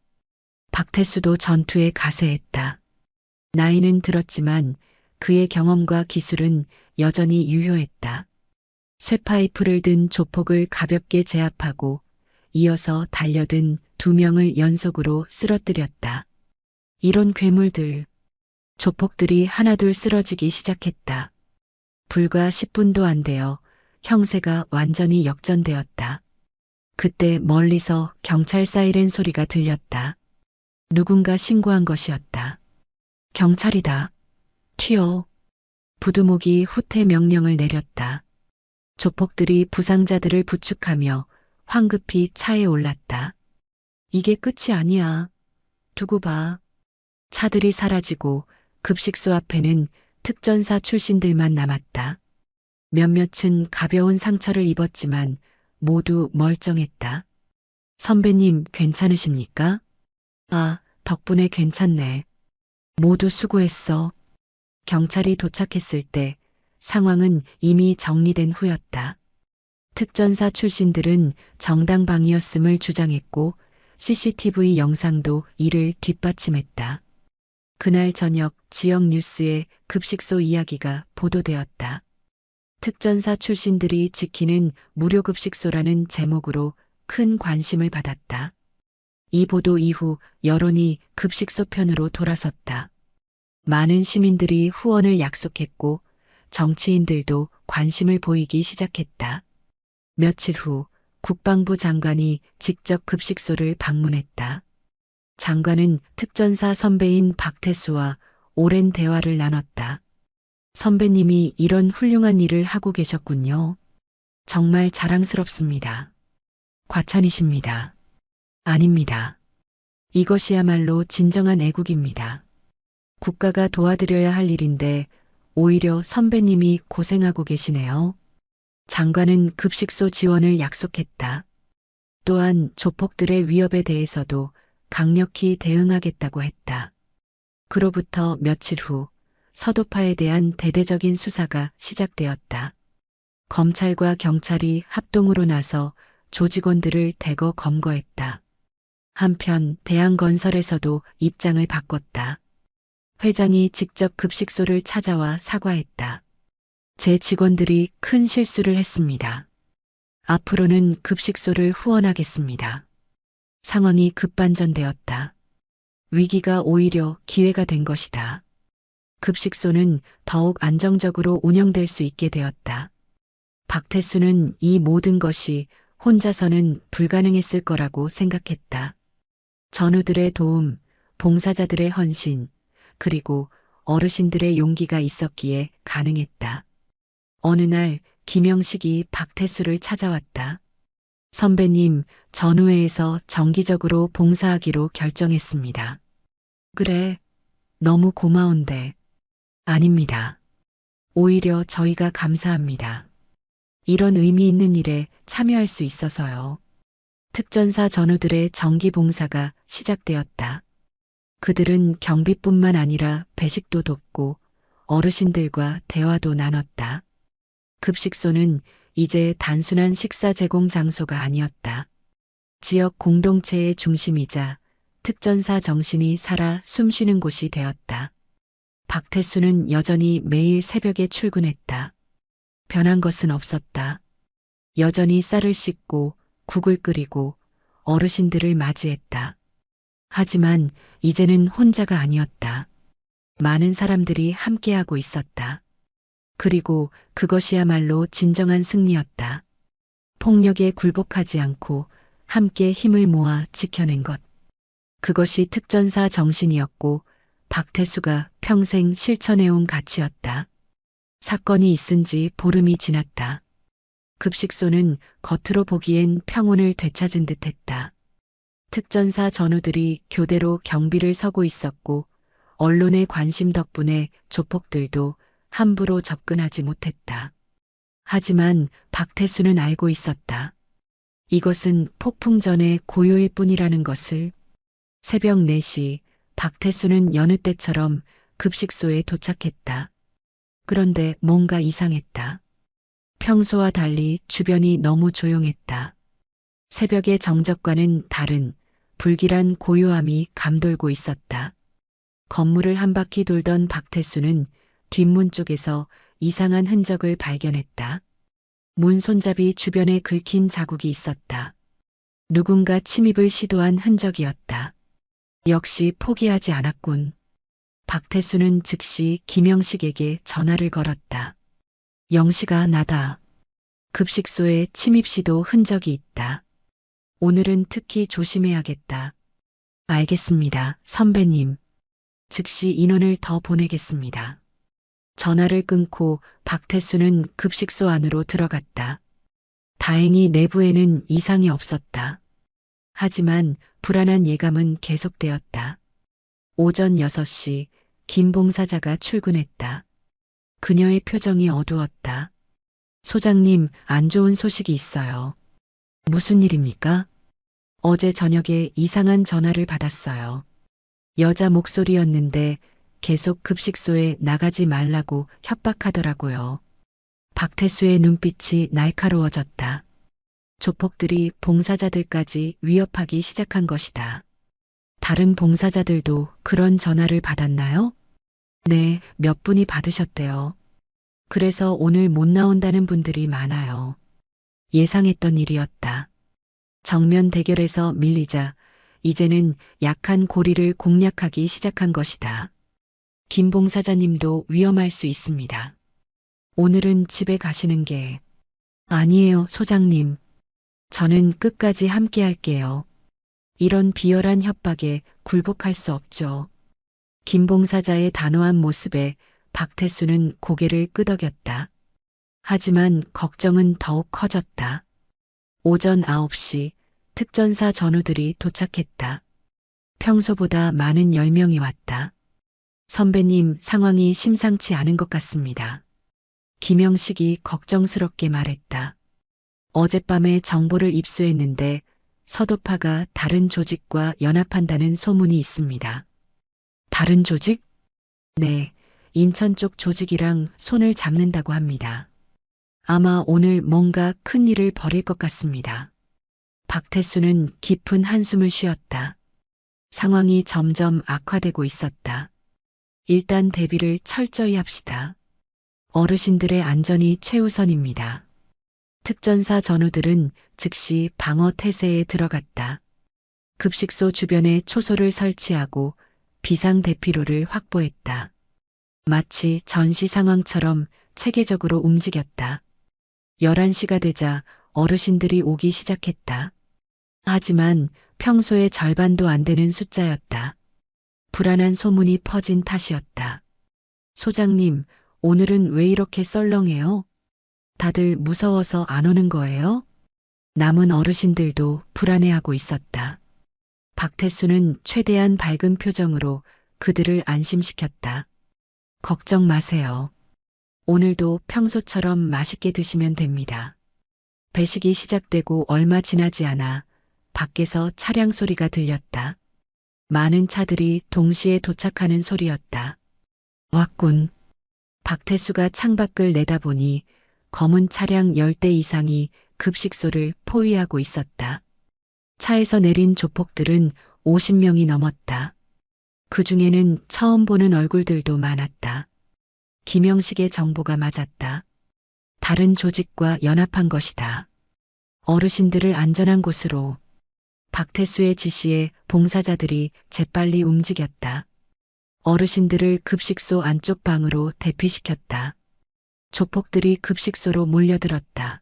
박태수도 전투에 가세했다. 나이는 들었지만 그의 경험과 기술은 여전히 유효했다. 쇠파이프를 든 조폭을 가볍게 제압하고 이어서 달려든 2명을 연속으로 쓰러뜨렸다. 이런 괴물들. 조폭들이 하나둘 쓰러지기 시작했다. 불과 10분도 안 되어 형세가 완전히 역전되었다. 그때 멀리서 경찰 사이렌 소리가 들렸다. 누군가 신고한 것이었다. 경찰이다. 튀어. 부두목이 후퇴 명령을 내렸다. 조폭들이 부상자들을 부축하며 황급히 차에 올랐다. 이게 끝이 아니야. 두고 봐. 차들이 사라지고 급식소 앞에는 특전사 출신들만 남았다. 몇몇은 가벼운 상처를 입었지만 모두 멀쩡했다. 선배님 괜찮으십니까? 아, 덕분에 괜찮네. 모두 수고했어. 경찰이 도착했을 때 상황은 이미 정리된 후였다. 특전사 출신들은 정당방위였음을 주장했고 CCTV 영상도 이를 뒷받침했다. 그날 저녁 지역 뉴스에 급식소 이야기가 보도되었다. 특전사 출신들이 지키는 무료급식소라는 제목으로 큰 관심을 받았다. 이 보도 이후 여론이 급식소 편으로 돌아섰다. 많은 시민들이 후원을 약속했고 정치인들도 관심을 보이기 시작했다. 며칠 후 국방부 장관이 직접 급식소를 방문했다. 장관은 특전사 선배인 박태수와 오랜 대화를 나눴다. 선배님이 이런 훌륭한 일을 하고 계셨군요. 정말 자랑스럽습니다. 과찬이십니다. 아닙니다. 이것이야말로 진정한 애국입니다. 국가가 도와드려야 할 일인데 오히려 선배님이 고생하고 계시네요. 장관은 급식소 지원을 약속했다. 또한 조폭들의 위협에 대해서도 강력히 대응하겠다고 했다. 그로부터 며칠 후 서도파에 대한 대대적인 수사가 시작되었다. 검찰과 경찰이 합동으로 나서 조직원들을 대거 검거했다. 한편 대한건설에서도 입장을 바꿨다. 회장이 직접 급식소를 찾아와 사과했다. 제 직원들이 큰 실수를 했습니다. 앞으로는 급식소를 후원하겠습니다. 상황이 급반전되었다. 위기가 오히려 기회가 된 것이다. 급식소는 더욱 안정적으로 운영될 수 있게 되었다. 박태수는 이 모든 것이 혼자서는 불가능했을 거라고 생각했다. 전우들의 도움, 봉사자들의 헌신, 그리고 어르신들의 용기가 있었기에 가능했다. 어느 날 김영식이 박태수를 찾아왔다. 선배님, 전우회에서 정기적으로 봉사하기로 결정했습니다. 그래, 너무 고마운데. 아닙니다. 오히려 저희가 감사합니다. 이런 의미 있는 일에 참여할 수 있어서요. 특전사 전우들의 정기 봉사가 시작되었다. 그들은 경비뿐만 아니라 배식도 돕고 어르신들과 대화도 나눴다. 급식소는 이제 단순한 식사 제공 장소가 아니었다. 지역 공동체의 중심이자 특전사 정신이 살아 숨쉬는 곳이 되었다. 박태수는 여전히 매일 새벽에 출근했다. 변한 것은 없었다. 여전히 쌀을 씻고 국을 끓이고 어르신들을 맞이했다. 하지만 이제는 혼자가 아니었다. 많은 사람들이 함께하고 있었다. 그리고 그것이야말로 진정한 승리였다. 폭력에 굴복하지 않고 함께 힘을 모아 지켜낸 것. 그것이 특전사 정신이었고 박태수가 평생 실천해온 가치였다. 사건이 있은 지 보름이 지났다. 급식소는 겉으로 보기엔 평온을 되찾은 듯했다. 특전사 전우들이 교대로 경비를 서고 있었고 언론의 관심 덕분에 조폭들도 함부로 접근하지 못했다. 하지만 박태수는 알고 있었다. 이것은 폭풍 전의 고요일 뿐이라는 것을. 새벽 4시 박태수는 여느 때처럼 급식소에 도착했다. 그런데 뭔가 이상했다. 평소와 달리 주변이 너무 조용했다. 새벽의 정적과는 다른 불길한 고요함이 감돌고 있었다. 건물을 한 바퀴 돌던 박태수는 뒷문 쪽에서 이상한 흔적을 발견했다. 문 손잡이 주변에 긁힌 자국이 있었다. 누군가 침입을 시도한 흔적이었다. 역시 포기하지 않았군. 박태수는 즉시 김영식에게 전화를 걸었다. 영식아, 나다. 급식소에 침입 시도 흔적이 있다. 오늘은 특히 조심해야겠다. 알겠습니다, 선배님. 즉시 인원을 더 보내겠습니다. 전화를 끊고 박태수는 급식소 안으로 들어갔다. 다행히 내부에는 이상이 없었다. 하지만 불안한 예감은 계속되었다. 오전 6시 김 봉사자가 출근했다. 그녀의 표정이 어두웠다. 소장님, 안 좋은 소식이 있어요. 무슨 일입니까? 어제 저녁에 이상한 전화를 받았어요. 여자 목소리였는데 계속 급식소에 나가지 말라고 협박하더라고요. 박태수의 눈빛이 날카로워졌다. 조폭들이 봉사자들까지 위협하기 시작한 것이다. 다른 봉사자들도 그런 전화를 받았나요? 네, 몇 분이 받으셨대요. 그래서 오늘 못 나온다는 분들이 많아요. 예상했던 일이었다. 정면 대결에서 밀리자 이제는 약한 고리를 공략하기 시작한 것이다. 김 봉사자님도 위험할 수 있습니다. 오늘은 집에 가시는 게 아니에요, 소장님. 저는 끝까지 함께 할게요. 이런 비열한 협박에 굴복할 수 없죠. 김 봉사자의 단호한 모습에 박태수는 고개를 끄덕였다. 하지만 걱정은 더욱 커졌다. 오전 9시 특전사 전우들이 도착했다. 평소보다 많은 10명이 왔다. 선배님, 상황이 심상치 않은 것 같습니다. 김영식이 걱정스럽게 말했다. 어젯밤에 정보를 입수했는데 서도파가 다른 조직과 연합한다는 소문이 있습니다. 다른 조직? 네, 인천 쪽 조직이랑 손을 잡는다고 합니다. 아마 오늘 뭔가 큰 일을 벌일 것 같습니다. 박태수는 깊은 한숨을 쉬었다. 상황이 점점 악화되고 있었다. 일단 대비를 철저히 합시다. 어르신들의 안전이 최우선입니다. 특전사 전우들은 즉시 방어 태세에 들어갔다. 급식소 주변에 초소를 설치하고 비상 대피로를 확보했다. 마치 전시 상황처럼 체계적으로 움직였다. 11시가 되자 어르신들이 오기 시작했다. 하지만 평소의 절반도 안 되는 숫자였다. 불안한 소문이 퍼진 탓이었다. 소장님, 오늘은 왜 이렇게 썰렁해요? 다들 무서워서 안 오는 거예요? 남은 어르신들도 불안해하고 있었다. 박태수는 최대한 밝은 표정으로 그들을 안심시켰다. 걱정 마세요. 오늘도 평소처럼 맛있게 드시면 됩니다. 배식이 시작되고 얼마 지나지 않아 밖에서 차량 소리가 들렸다. 많은 차들이 동시에 도착하는 소리였다. 왔군. 박태수가 창밖을 내다보니 검은 차량 10대 이상이 급식소를 포위하고 있었다. 차에서 내린 조폭들은 50명이 넘었다. 그 중에는 처음 보는 얼굴들도 많았다. 김영식의 정보가 맞았다. 다른 조직과 연합한 것이다. 어르신들을 안전한 곳으로. 박태수의 지시에 봉사자들이 재빨리 움직였다. 어르신들을 급식소 안쪽 방으로 대피시켰다. 조폭들이 급식소로 몰려들었다.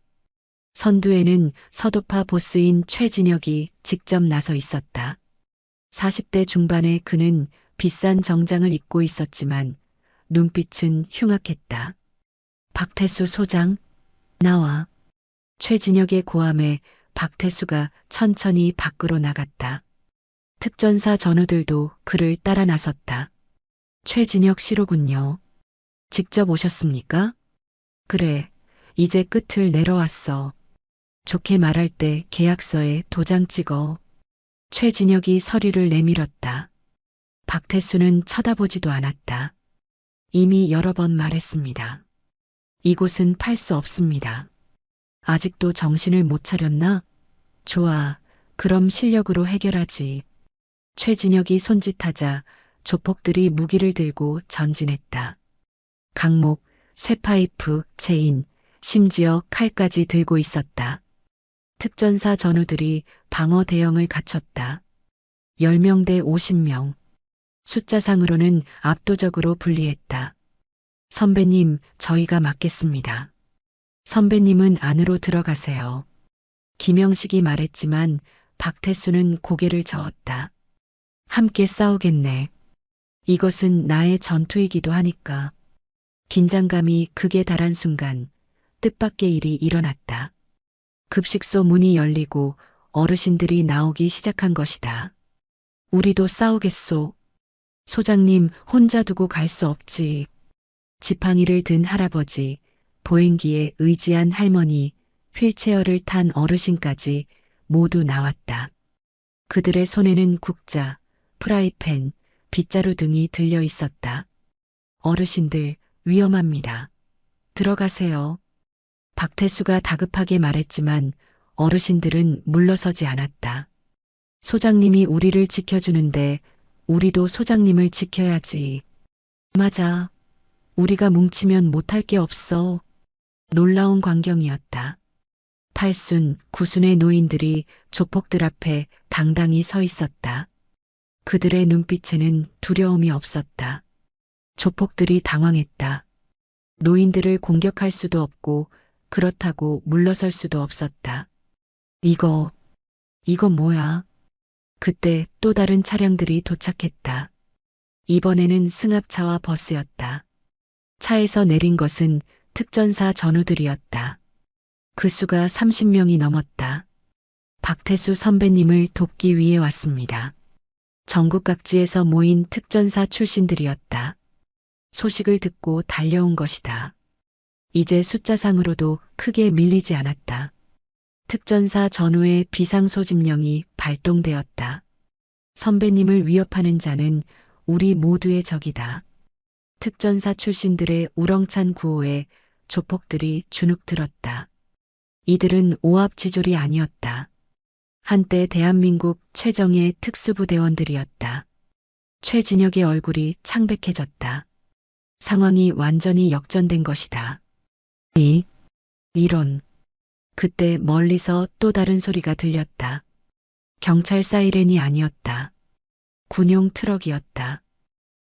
선두에는 서도파 보스인 최진혁이 직접 나서 있었다. 40대 중반의 그는 비싼 정장을 입고 있었지만 눈빛은 흉악했다. 박태수 소장, 나와. 최진혁의 고함에 박태수가 천천히 밖으로 나갔다. 특전사 전우들도 그를 따라 나섰다. 최진혁 씨로군요. 직접 오셨습니까? 그래, 이제 끝을 내려왔어. 좋게 말할 때 계약서에 도장 찍어. 최진혁이 서류를 내밀었다. 박태수는 쳐다보지도 않았다. 이미 여러 번 말했습니다. 이곳은 팔 수 없습니다. 아직도 정신을 못 차렸나? 좋아, 그럼 실력으로 해결하지. 최진혁이 손짓하자 조폭들이 무기를 들고 전진했다. 강목, 쇠파이프, 체인, 심지어 칼까지 들고 있었다. 특전사 전우들이 방어 대형을 갖췄다. 10명 대 50명. 숫자상으로는 압도적으로 불리했다. 선배님, 저희가 맡겠습니다. 선배님은 안으로 들어가세요. 김영식이 말했지만 박태수는 고개를 저었다. 함께 싸우겠네. 이것은 나의 전투이기도 하니까. 긴장감이 극에 달한 순간 뜻밖의 일이 일어났다. 급식소 문이 열리고 어르신들이 나오기 시작한 것이다. 우리도 싸우겠소. 소장님 혼자 두고 갈 수 없지. 지팡이를 든 할아버지, 보행기에 의지한 할머니, 휠체어를 탄 어르신까지 모두 나왔다. 그들의 손에는 국자, 프라이팬, 빗자루 등이 들려 있었다. 어르신들, 위험합니다. 들어가세요. 박태수가 다급하게 말했지만 어르신들은 물러서지 않았다. 소장님이 우리를 지켜주는데 우리도 소장님을 지켜야지. 맞아. 우리가 뭉치면 못할 게 없어. 놀라운 광경이었다. 팔순, 구순의 노인들이 조폭들 앞에 당당히 서 있었다. 그들의 눈빛에는 두려움이 없었다. 조폭들이 당황했다. 노인들을 공격할 수도 없고 그렇다고 물러설 수도 없었다. 이거 뭐야? 그때 또 다른 차량들이 도착했다. 이번에는 승합차와 버스였다. 차에서 내린 것은 특전사 전우들이었다. 그 수가 30명이 넘었다. 박태수 선배님을 돕기 위해 왔습니다. 전국 각지에서 모인 특전사 출신들이었다. 소식을 듣고 달려온 것이다. 이제 숫자상으로도 크게 밀리지 않았다. 특전사 전우의 비상소집령이 발동되었다. 선배님을 위협하는 자는 우리 모두의 적이다. 특전사 출신들의 우렁찬 구호에 조폭들이 주눅들었다. 이들은 오합지졸이 아니었다. 한때 대한민국 최정예 특수부대원들이었다. 최진혁의 얼굴이 창백해졌다. 상황이 완전히 역전된 것이다. 이런. 그때 멀리서 또 다른 소리가 들렸다. 경찰 사이렌이 아니었다. 군용 트럭이었다.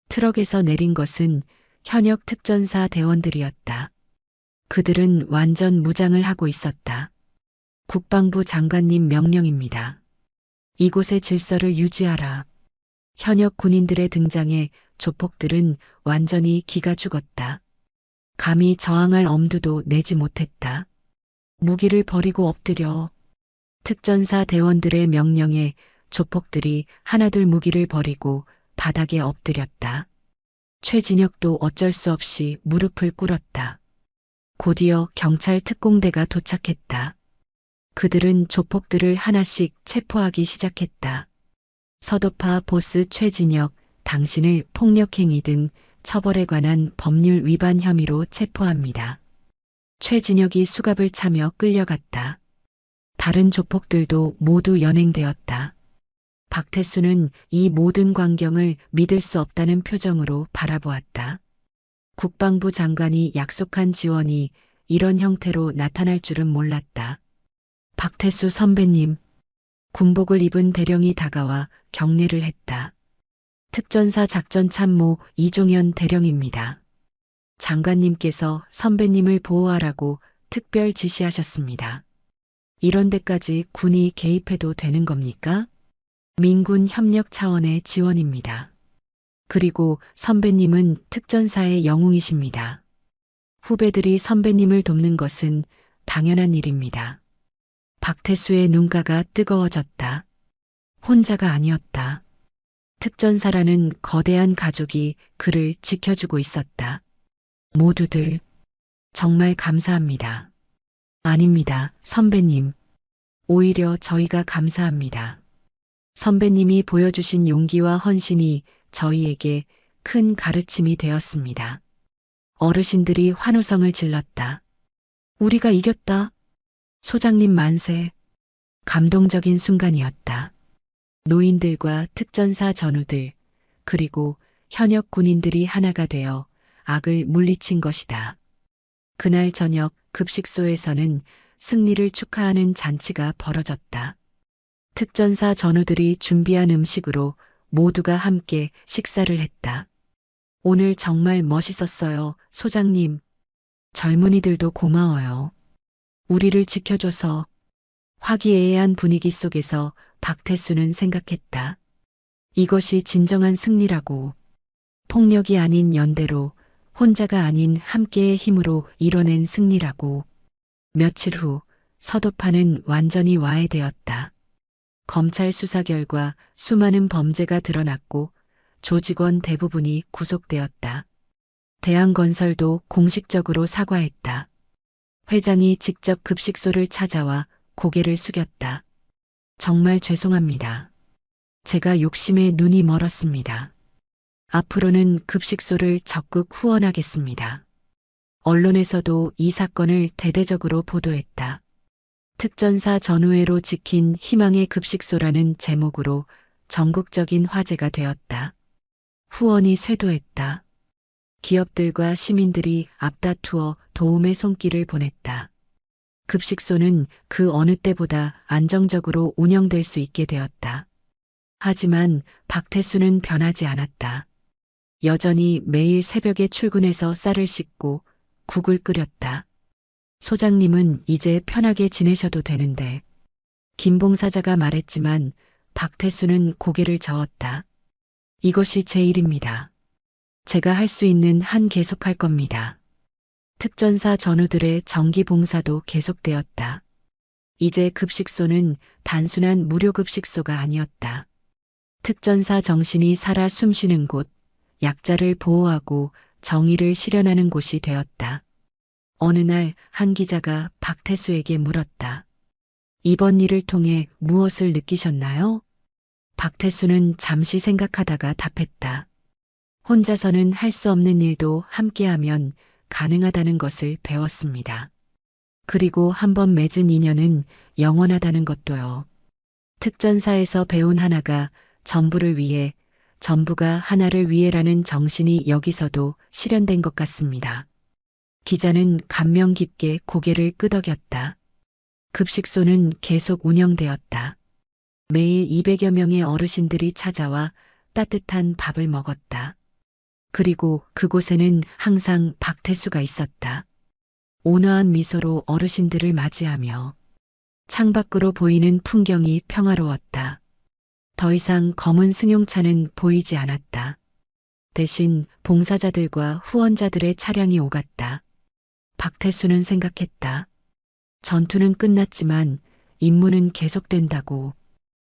트럭에서 내린 것은 현역 특전사 대원들이었다. 그들은 완전 무장을 하고 있었다. 국방부 장관님 명령입니다. 이곳의 질서를 유지하라. 현역 군인들의 등장에 조폭들은 완전히 기가 죽었다. 감히 저항할 엄두도 내지 못했다. 무기를 버리고 엎드려. 특전사 대원들의 명령에 조폭들이 하나둘 무기를 버리고 바닥에 엎드렸다. 최진혁도 어쩔 수 없이 무릎을 꿇었다. 곧이어 경찰 특공대가 도착했다. 그들은 조폭들을 하나씩 체포하기 시작했다. 서도파 보스 최진혁, 당신을 폭력행위 등 처벌에 관한 법률 위반 혐의로 체포합니다. 최진혁이 수갑을 차며 끌려갔다. 다른 조폭들도 모두 연행되었다. 박태수는 이 모든 광경을 믿을 수 없다는 표정으로 바라보았다. 국방부 장관이 약속한 지원이 이런 형태로 나타날 줄은 몰랐다. 박태수 선배님, 군복을 입은 대령이 다가와 경례를 했다. 특전사 작전참모 이종현 대령입니다. 장관님께서 선배님을 보호하라고 특별 지시하셨습니다. 이런 데까지 군이 개입해도 되는 겁니까? 민군 협력 차원의 지원입니다. 그리고 선배님은 특전사의 영웅이십니다. 후배들이 선배님을 돕는 것은 당연한 일입니다. 박태수의 눈가가 뜨거워졌다. 혼자가 아니었다. 특전사라는 거대한 가족이 그를 지켜주고 있었다. 모두들 정말 감사합니다. 아닙니다, 선배님. 오히려 저희가 감사합니다. 선배님이 보여주신 용기와 헌신이 저희에게 큰 가르침이 되었습니다. 어르신들이 환호성을 질렀다. 우리가 이겼다. 소장님 만세. 감동적인 순간이었다. 노인들과 특전사 전우들, 그리고 현역 군인들이 하나가 되어 악을 물리친 것이다. 그날 저녁 급식소에서는 승리를 축하하는 잔치가 벌어졌다. 특전사 전우들이 준비한 음식으로 모두가 함께 식사를 했다. 오늘 정말 멋있었어요, 소장님. 젊은이들도 고마워요. 우리를 지켜줘서. 화기애애한 분위기 속에서 박태수는 생각했다. 이것이 진정한 승리라고. 폭력이 아닌 연대로, 혼자가 아닌 함께의 힘으로 이뤄낸 승리라고. 며칠 후 서도파는 완전히 와해되었다. 검찰 수사 결과 수많은 범죄가 드러났고 조직원 대부분이 구속되었다. 대한건설도 공식적으로 사과했다. 회장이 직접 급식소를 찾아와 고개를 숙였다. 정말 죄송합니다. 제가 욕심에 눈이 멀었습니다. 앞으로는 급식소를 적극 후원하겠습니다. 언론에서도 이 사건을 대대적으로 보도했다. 특전사 전우회로 지킨 희망의 급식소라는 제목으로 전국적인 화제가 되었다. 후원이 쇄도했다. 기업들과 시민들이 앞다투어 도움의 손길을 보냈다. 급식소는 그 어느 때보다 안정적으로 운영될 수 있게 되었다. 하지만 박태수는 변하지 않았다. 여전히 매일 새벽에 출근해서 쌀을 씻고 국을 끓였다. 소장님은 이제 편하게 지내셔도 되는데. 김봉사자가 말했지만 박태수는 고개를 저었다. 이것이 제 일입니다. 제가 할 수 있는 한 계속할 겁니다. 특전사 전우들의 정기 봉사도 계속되었다. 이제 급식소는 단순한 무료급식소가 아니었다. 특전사 정신이 살아 숨쉬는 곳, 약자를 보호하고 정의를 실현하는 곳이 되었다. 어느 날 한 기자가 박태수에게 물었다. 이번 일을 통해 무엇을 느끼셨나요? 박태수는 잠시 생각하다가 답했다. 혼자서는 할 수 없는 일도 함께하면 가능하다는 것을 배웠습니다. 그리고 한번 맺은 인연은 영원하다는 것도요. 특전사에서 배운 하나가 전부를 위해, 전부가 하나를 위해라는 정신이 여기서도 실현된 것 같습니다. 기자는 감명 깊게 고개를 끄덕였다. 급식소는 계속 운영되었다. 매일 200여 명의 어르신들이 찾아와 따뜻한 밥을 먹었다. 그리고 그곳에는 항상 박태수가 있었다. 온화한 미소로 어르신들을 맞이하며 창밖으로 보이는 풍경이 평화로웠다. 더 이상 검은 승용차는 보이지 않았다. 대신 봉사자들과 후원자들의 차량이 오갔다. 박태수는 생각했다. 전투는 끝났지만 임무는 계속된다고.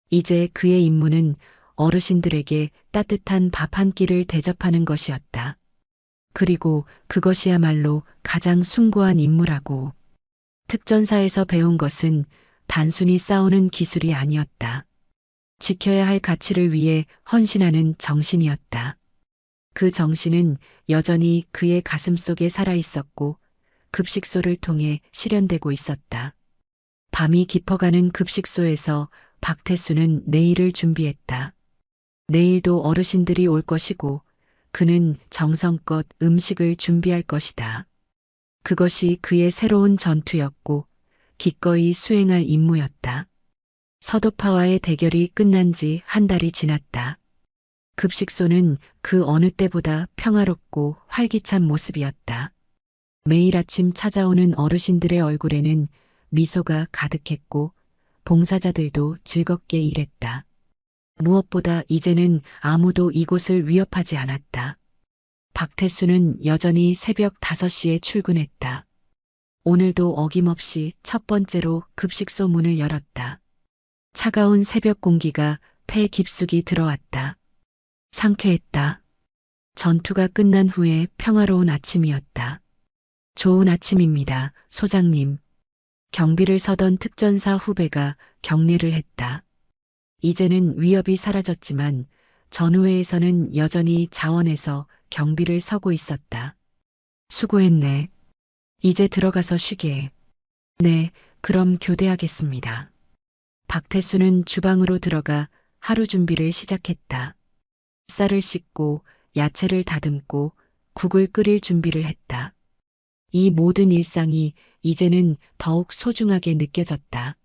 이제 그의 임무는 어르신들에게 따뜻한 밥 한 끼를 대접하는 것이었다. 그리고 그것이야말로 가장 숭고한 임무라고. 특전사에서 배운 것은 단순히 싸우는 기술이 아니었다. 지켜야 할 가치를 위해 헌신하는 정신이었다. 그 정신은 여전히 그의 가슴 속에 살아 있었고 급식소를 통해 실현되고 있었다. 밤이 깊어가는 급식소에서 박태수는 내일을 준비했다. 내일도 어르신들이 올 것이고 그는 정성껏 음식을 준비할 것이다. 그것이 그의 새로운 전투였고 기꺼이 수행할 임무였다. 서도파와의 대결이 끝난 지 한 달이 지났다. 급식소는 그 어느 때보다 평화롭고 활기찬 모습이었다. 매일 아침 찾아오는 어르신들의 얼굴에는 미소가 가득했고 봉사자들도 즐겁게 일했다. 무엇보다 이제는 아무도 이곳을 위협하지 않았다. 박태수는 여전히 새벽 5시에 출근했다. 오늘도 어김없이 첫 번째로 급식소 문을 열었다. 차가운 새벽 공기가 폐 깊숙이 들어왔다. 상쾌했다. 전투가 끝난 후에 평화로운 아침이었다. 좋은 아침입니다, 소장님. 경비를 서던 특전사 후배가 격려를 했다. 이제는 위협이 사라졌지만 전우회에서는 여전히 자원에서 경비를 서고 있었다. 수고했네. 이제 들어가서 쉬게. 네, 그럼 교대하겠습니다. 박태수는 주방으로 들어가 하루 준비를 시작했다. 쌀을 씻고 야채를 다듬고 국을 끓일 준비를 했다. 이 모든 일상이 이제는 더욱 소중하게 느껴졌다.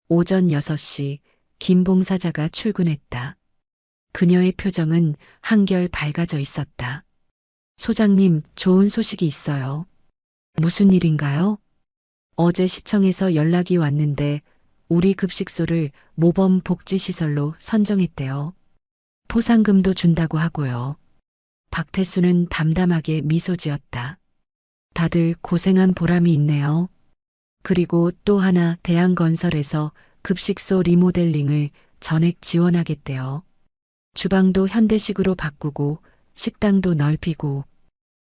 오전 6시 김 봉사자가 출근했다. 그녀의 표정은 한결 밝아져 있었다. 소장님, 좋은 소식이 있어요. 무슨 일인가요? 어제 시청에서 연락이 왔는데 우리 급식소를 모범 복지시설로 선정했대요. 포상금도 준다고 하고요. 박태수는 담담하게 미소 지었다. 다들 고생한 보람이 있네요. 그리고 또 하나 대한건설에서 급식소 리모델링을 전액 지원하겠대요. 주방도 현대식으로 바꾸고 식당도 넓히고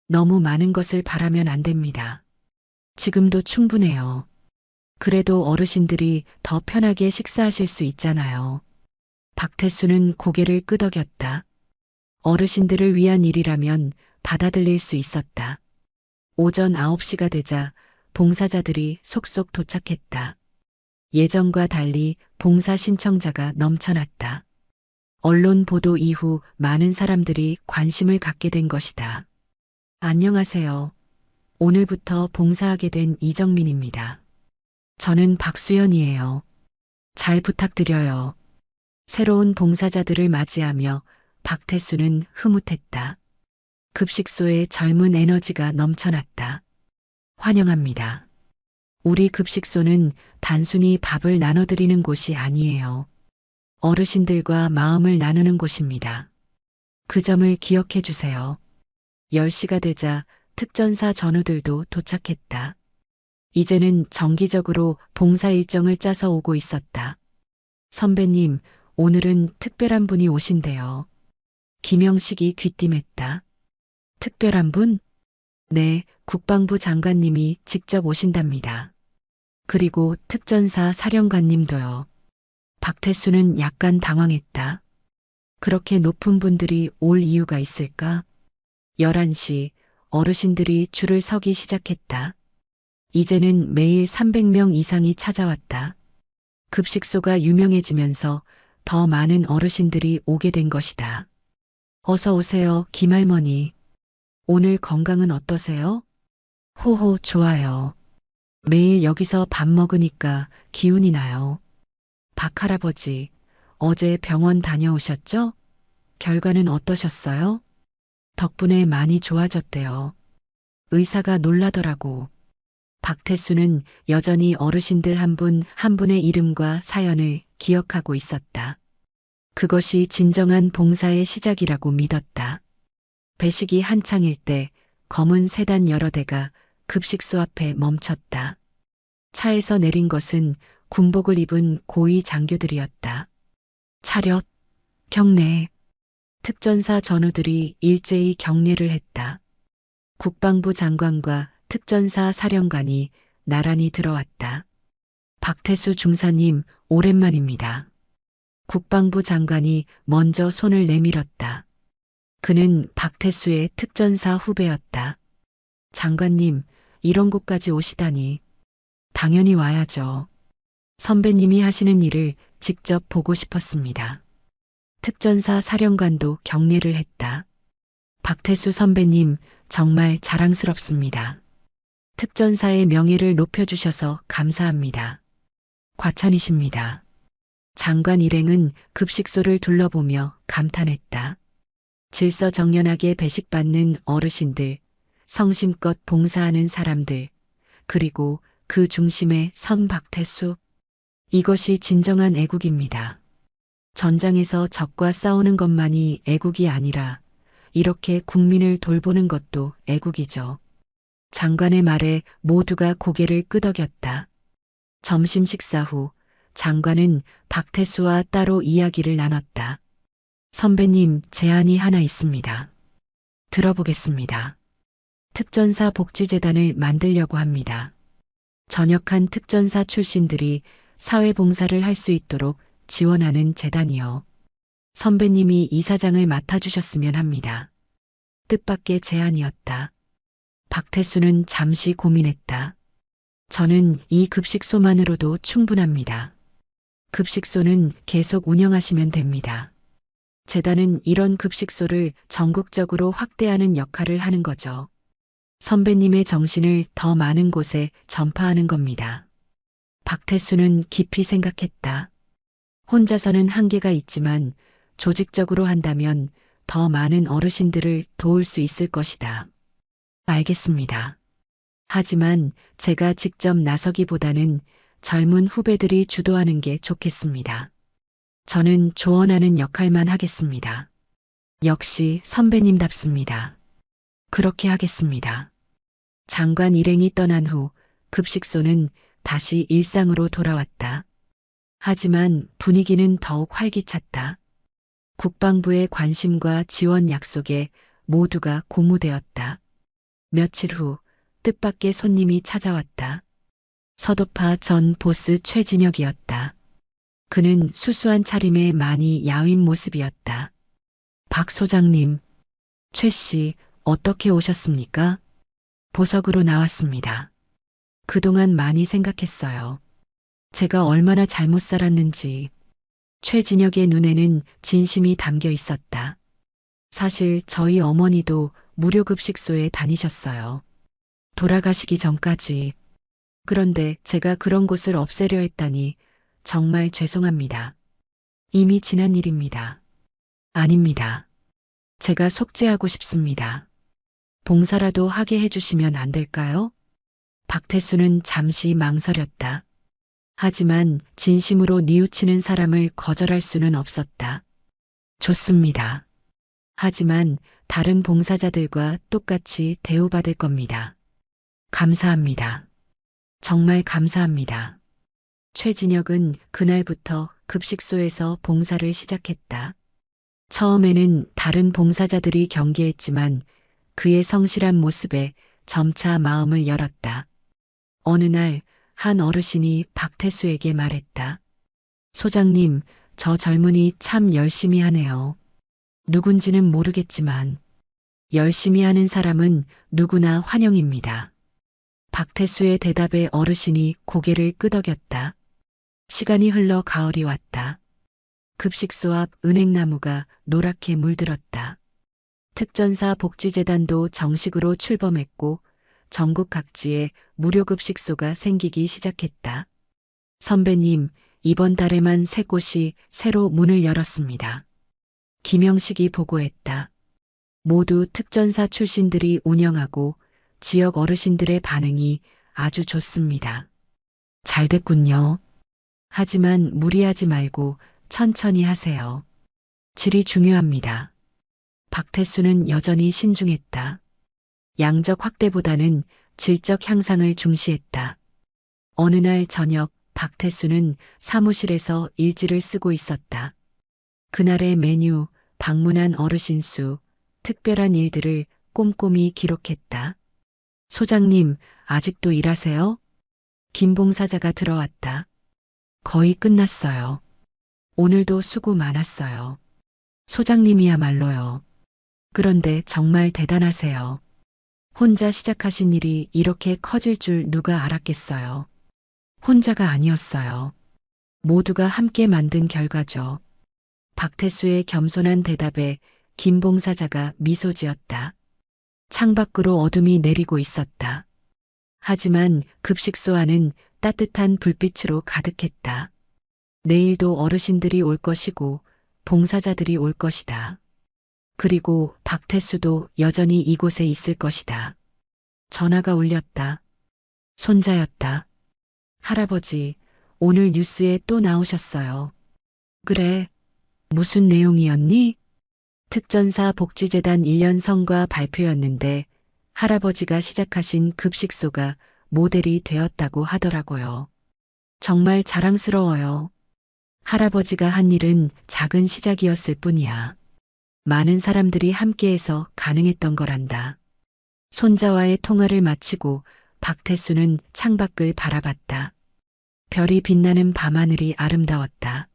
너무 많은 것을 바라면 안 됩니다. 지금도 충분해요. 그래도 어르신들이 더 편하게 식사하실 수 있잖아요. 박태수는 고개를 끄덕였다. 어르신들을 위한 일이라면 받아들일 수 있었다. 오전 9시가 되자 봉사자들이 속속 도착했다. 예전과 달리 봉사 신청자가 넘쳐났다. 언론 보도 이후 많은 사람들이 관심을 갖게 된 것이다. 안녕하세요. 오늘부터 봉사하게 된 이정민입니다. 저는 박수연이에요. 잘 부탁드려요. 새로운 봉사자들을 맞이하며 박태수는 흐뭇했다. 급식소에 젊은 에너지가 넘쳐났다. 환영합니다. 우리 급식소는 단순히 밥을 나눠드리는 곳이 아니에요. 어르신들과 마음을 나누는 곳입니다. 그 점을 기억해 주세요. 10시가 되자 특전사 전우들도 도착했다. 이제는 정기적으로 봉사 일정을 짜서 오고 있었다. 선배님, 오늘은 특별한 분이 오신대요. 김영식이 귀띔했다. 특별한 분? 네, 국방부 장관님이 직접 오신답니다. 그리고 특전사 사령관님도요. 박태수는 약간 당황했다. 그렇게 높은 분들이 올 이유가 있을까? 11시 어르신들이 줄을 서기 시작했다. 이제는 매일 300명 이상이 찾아왔다. 급식소가 유명해지면서 더 많은 어르신들이 오게 된 것이다. 어서 오세요, 김할머니. 오늘 건강은 어떠세요? 호호, 좋아요. 매일 여기서 밥 먹으니까 기운이 나요. 박할아버지, 어제 병원 다녀오셨죠? 결과는 어떠셨어요? 덕분에 많이 좋아졌대요. 의사가 놀라더라고. 박태수는 여전히 어르신들 한 분 한 분의 이름과 사연을 기억하고 있었다. 그것이 진정한 봉사의 시작이라고 믿었다. 배식이 한창일 때 검은 세단 여러 대가 급식소 앞에 멈췄다. 차에서 내린 것은 군복을 입은 고위 장교들이었다. 차렷, 경례. 특전사 전우들이 일제히 경례를 했다. 국방부 장관과 특전사 사령관이 나란히 들어왔다. 박태수 중사님, 오랜만입니다. 국방부 장관이 먼저 손을 내밀었다. 그는 박태수의 특전사 후배였다. 장관님, 이런 곳까지 오시다니. 당연히 와야죠. 선배님이 하시는 일을 직접 보고 싶었습니다. 특전사 사령관도 경례를 했다. 박태수 선배님, 정말 자랑스럽습니다. 특전사의 명예를 높여주셔서 감사합니다. 과찬이십니다. 장관 일행은 급식소를 둘러보며 감탄했다. 질서정연하게 배식받는 어르신들, 성심껏 봉사하는 사람들, 그리고 그 중심에 선 박태수. 이것이 진정한 애국입니다. 전장에서 적과 싸우는 것만이 애국이 아니라 이렇게 국민을 돌보는 것도 애국이죠. 장관의 말에 모두가 고개를 끄덕였다. 점심 식사 후 장관은 박태수와 따로 이야기를 나눴다. 선배님, 제안이 하나 있습니다. 들어보겠습니다. 특전사 복지재단을 만들려고 합니다. 전역한 특전사 출신들이 사회봉사를 할 수 있도록 지원하는 재단이요. 선배님이 이사장을 맡아주셨으면 합니다. 뜻밖의 제안이었다. 박태수는 잠시 고민했다. 저는 이 급식소만으로도 충분합니다. 급식소는 계속 운영하시면 됩니다. 재단은 이런 급식소를 전국적으로 확대하는 역할을 하는 거죠. 선배님의 정신을 더 많은 곳에 전파하는 겁니다. 박태수는 깊이 생각했다. 혼자서는 한계가 있지만 조직적으로 한다면 더 많은 어르신들을 도울 수 있을 것이다. 알겠습니다. 하지만 제가 직접 나서기보다는 젊은 후배들이 주도하는 게 좋겠습니다. 저는 조언하는 역할만 하겠습니다. 역시 선배님답습니다. 그렇게 하겠습니다. 장관 일행이 떠난 후 급식소는 다시 일상으로 돌아왔다. 하지만 분위기는 더욱 활기찼다. 국방부의 관심과 지원 약속에 모두가 고무되었다. 며칠 후 뜻밖의 손님이 찾아왔다. 서도파 전 보스 최진혁이었다. 그는 수수한 차림에 많이 야윈 모습이었다. 박 소장님, 최 씨, 어떻게 오셨습니까? 보석으로 나왔습니다. 그동안 많이 생각했어요. 제가 얼마나 잘못 살았는지. 최진혁의 눈에는 진심이 담겨 있었다. 사실 저희 어머니도 무료급식소에 다니셨어요. 돌아가시기 전까지. 그런데 제가 그런 곳을 없애려 했다니 정말 죄송합니다. 이미 지난 일입니다. 아닙니다. 제가 속죄하고 싶습니다. 봉사라도 하게 해주시면 안 될까요? 박태수는 잠시 망설였다. 하지만 진심으로 뉘우치는 사람을 거절할 수는 없었다. 좋습니다. 하지만 다른 봉사자들과 똑같이 대우받을 겁니다. 감사합니다. 정말 감사합니다. 최진혁은 그날부터 급식소에서 봉사를 시작했다. 처음에는 다른 봉사자들이 경계했지만 그의 성실한 모습에 점차 마음을 열었다. 어느 날 한 어르신이 박태수에게 말했다. 소장님, 저 젊은이 참 열심히 하네요. 누군지는 모르겠지만 열심히 하는 사람은 누구나 환영입니다. 박태수의 대답에 어르신이 고개를 끄덕였다. 시간이 흘러 가을이 왔다. 급식소 앞 은행나무가 노랗게 물들었다. 특전사 복지재단도 정식으로 출범했고 전국 각지에 무료급식소가 생기기 시작했다. 선배님, 이번 달에만 3곳이 새로 문을 열었습니다. 김영식이 보고했다. 모두 특전사 출신들이 운영하고 지역 어르신들의 반응이 아주 좋습니다. 잘 됐군요. 하지만 무리하지 말고 천천히 하세요. 질이 중요합니다. 박태수는 여전히 신중했다. 양적 확대보다는 질적 향상을 중시했다. 어느 날 저녁 박태수는 사무실에서 일지를 쓰고 있었다. 그날의 메뉴, 방문한 어르신 수, 특별한 일들을 꼼꼼히 기록했다. 소장님, 아직도 일하세요? 김 봉사자가 들어왔다. 거의 끝났어요. 오늘도 수고 많았어요. 소장님이야말로요. 그런데 정말 대단하세요. 혼자 시작하신 일이 이렇게 커질 줄 누가 알았겠어요. 혼자가 아니었어요. 모두가 함께 만든 결과죠. 박태수의 겸손한 대답에 김 봉사자가 미소 지었다. 창밖으로 어둠이 내리고 있었다. 하지만 급식소 안은 따뜻한 불빛으로 가득했다. 내일도 어르신들이 올 것이고 봉사자들이 올 것이다. 그리고 박태수도 여전히 이곳에 있을 것이다. 전화가 울렸다. 손자였다. 할아버지, 오늘 뉴스에 또 나오셨어요. 그래, 무슨 내용이었니? 특전사 복지재단 1년 성과 발표였는데 할아버지가 시작하신 급식소가 모델이 되었다고 하더라고요. 정말 자랑스러워요. 할아버지가 한 일은 작은 시작이었을 뿐이야. 많은 사람들이 함께해서 가능했던 거란다. 손자와의 통화를 마치고 박태수는 창밖을 바라봤다. 별이 빛나는 밤하늘이 아름다웠다.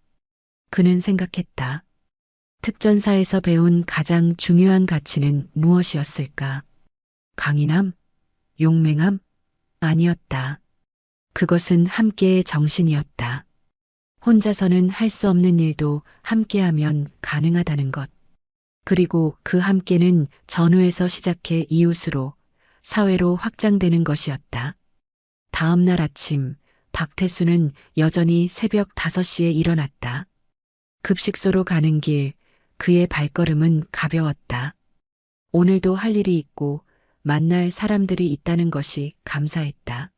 그는 생각했다. 특전사에서 배운 가장 중요한 가치는 무엇이었을까? 강인함? 용맹함? 아니었다. 그것은 함께의 정신이었다. 혼자서는 할 수 없는 일도 함께하면 가능하다는 것. 그리고 그 함께는 전후에서 시작해 이웃으로, 사회로 확장되는 것이었다. 다음 날 아침, 박태수는 여전히 새벽 5시에 일어났다. 급식소로 가는 길, 그의 발걸음은 가벼웠다. 오늘도 할 일이 있고 만날 사람들이 있다는 것이 감사했다.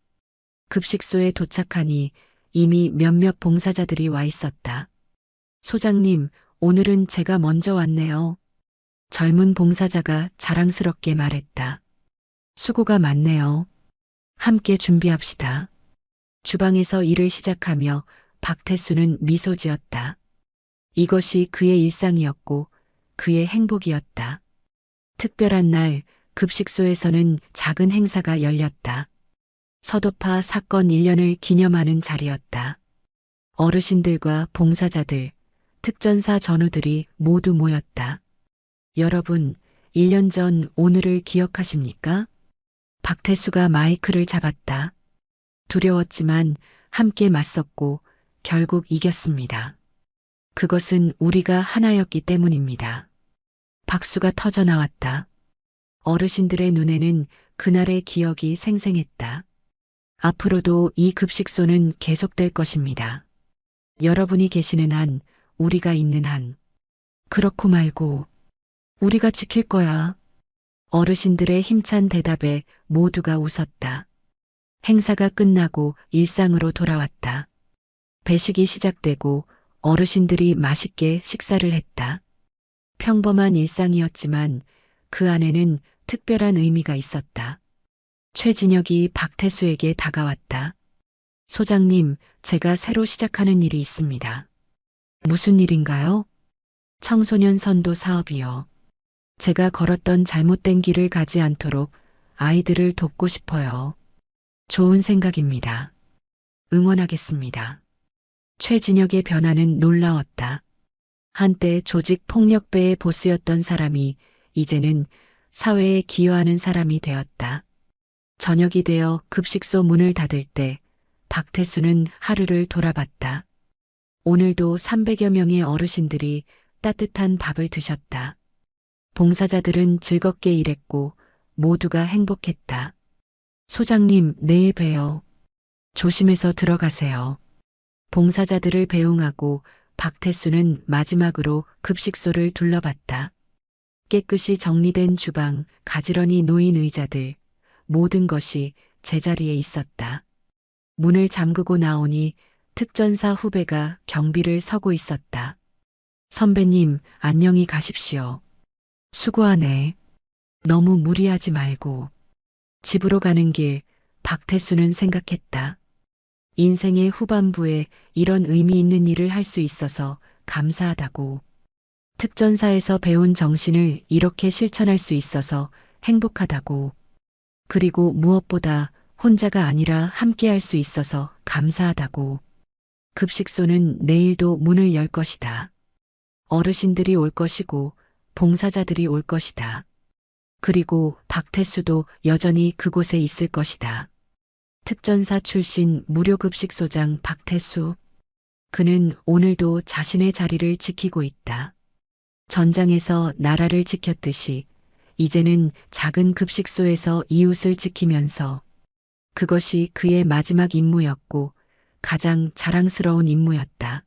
급식소에 도착하니 이미 몇몇 봉사자들이 와 있었다. 소장님, 오늘은 제가 먼저 왔네요. 젊은 봉사자가 자랑스럽게 말했다. 수고가 많네요. 함께 준비합시다. 주방에서 일을 시작하며 박태수는 미소 지었다. 이것이 그의 일상이었고 그의 행복이었다. 특별한 날 급식소에서는 작은 행사가 열렸다. 서도파 사건 1년을 기념하는 자리였다. 어르신들과 봉사자들, 특전사 전우들이 모두 모였다. 여러분, 1년 전 오늘을 기억하십니까? 박태수가 마이크를 잡았다. 두려웠지만 함께 맞섰고 결국 이겼습니다. 그것은 우리가 하나였기 때문입니다. 박수가 터져 나왔다. 어르신들의 눈에는 그날의 기억이 생생했다. 앞으로도 이 급식소는 계속될 것입니다. 여러분이 계시는 한, 우리가 있는 한. 그렇고 말고, 우리가 지킬 거야. 어르신들의 힘찬 대답에 모두가 웃었다. 행사가 끝나고 일상으로 돌아왔다. 배식이 시작되고 어르신들이 맛있게 식사를 했다. 평범한 일상이었지만 그 안에는 특별한 의미가 있었다. 최진혁이 박태수에게 다가왔다. 소장님, 제가 새로 시작하는 일이 있습니다. 무슨 일인가요? 청소년 선도 사업이요. 제가 걸었던 잘못된 길을 가지 않도록 아이들을 돕고 싶어요. 좋은 생각입니다. 응원하겠습니다. 최진혁의 변화는 놀라웠다. 한때 조직 폭력배의 보스였던 사람이 이제는 사회에 기여하는 사람이 되었다. 저녁이 되어 급식소 문을 닫을 때 박태수는 하루를 돌아봤다. 오늘도 300여 명의 어르신들이 따뜻한 밥을 드셨다. 봉사자들은 즐겁게 일했고 모두가 행복했다. 소장님, 내일 봬요. 조심해서 들어가세요. 봉사자들을 배웅하고 박태수는 마지막으로 급식소를 둘러봤다. 깨끗이 정리된 주방, 가지런히 놓인 의자들, 모든 것이 제자리에 있었다. 문을 잠그고 나오니 특전사 후배가 경비를 서고 있었다. 선배님, 안녕히 가십시오. 수고하네. 너무 무리하지 말고. 집으로 가는 길, 박태수는 생각했다. 인생의 후반부에 이런 의미 있는 일을 할 수 있어서 감사하다고. 특전사에서 배운 정신을 이렇게 실천할 수 있어서 행복하다고. 그리고 무엇보다 혼자가 아니라 함께 할 수 있어서 감사하다고. 급식소는 내일도 문을 열 것이다. 어르신들이 올 것이고 봉사자들이 올 것이다. 그리고 박태수도 여전히 그곳에 있을 것이다. 특전사 출신 무료급식소장 박태수. 그는 오늘도 자신의 자리를 지키고 있다. 전장에서 나라를 지켰듯이 이제는 작은 급식소에서 이웃을 지키면서 그것이 그의 마지막 임무였고 가장 자랑스러운 임무였다.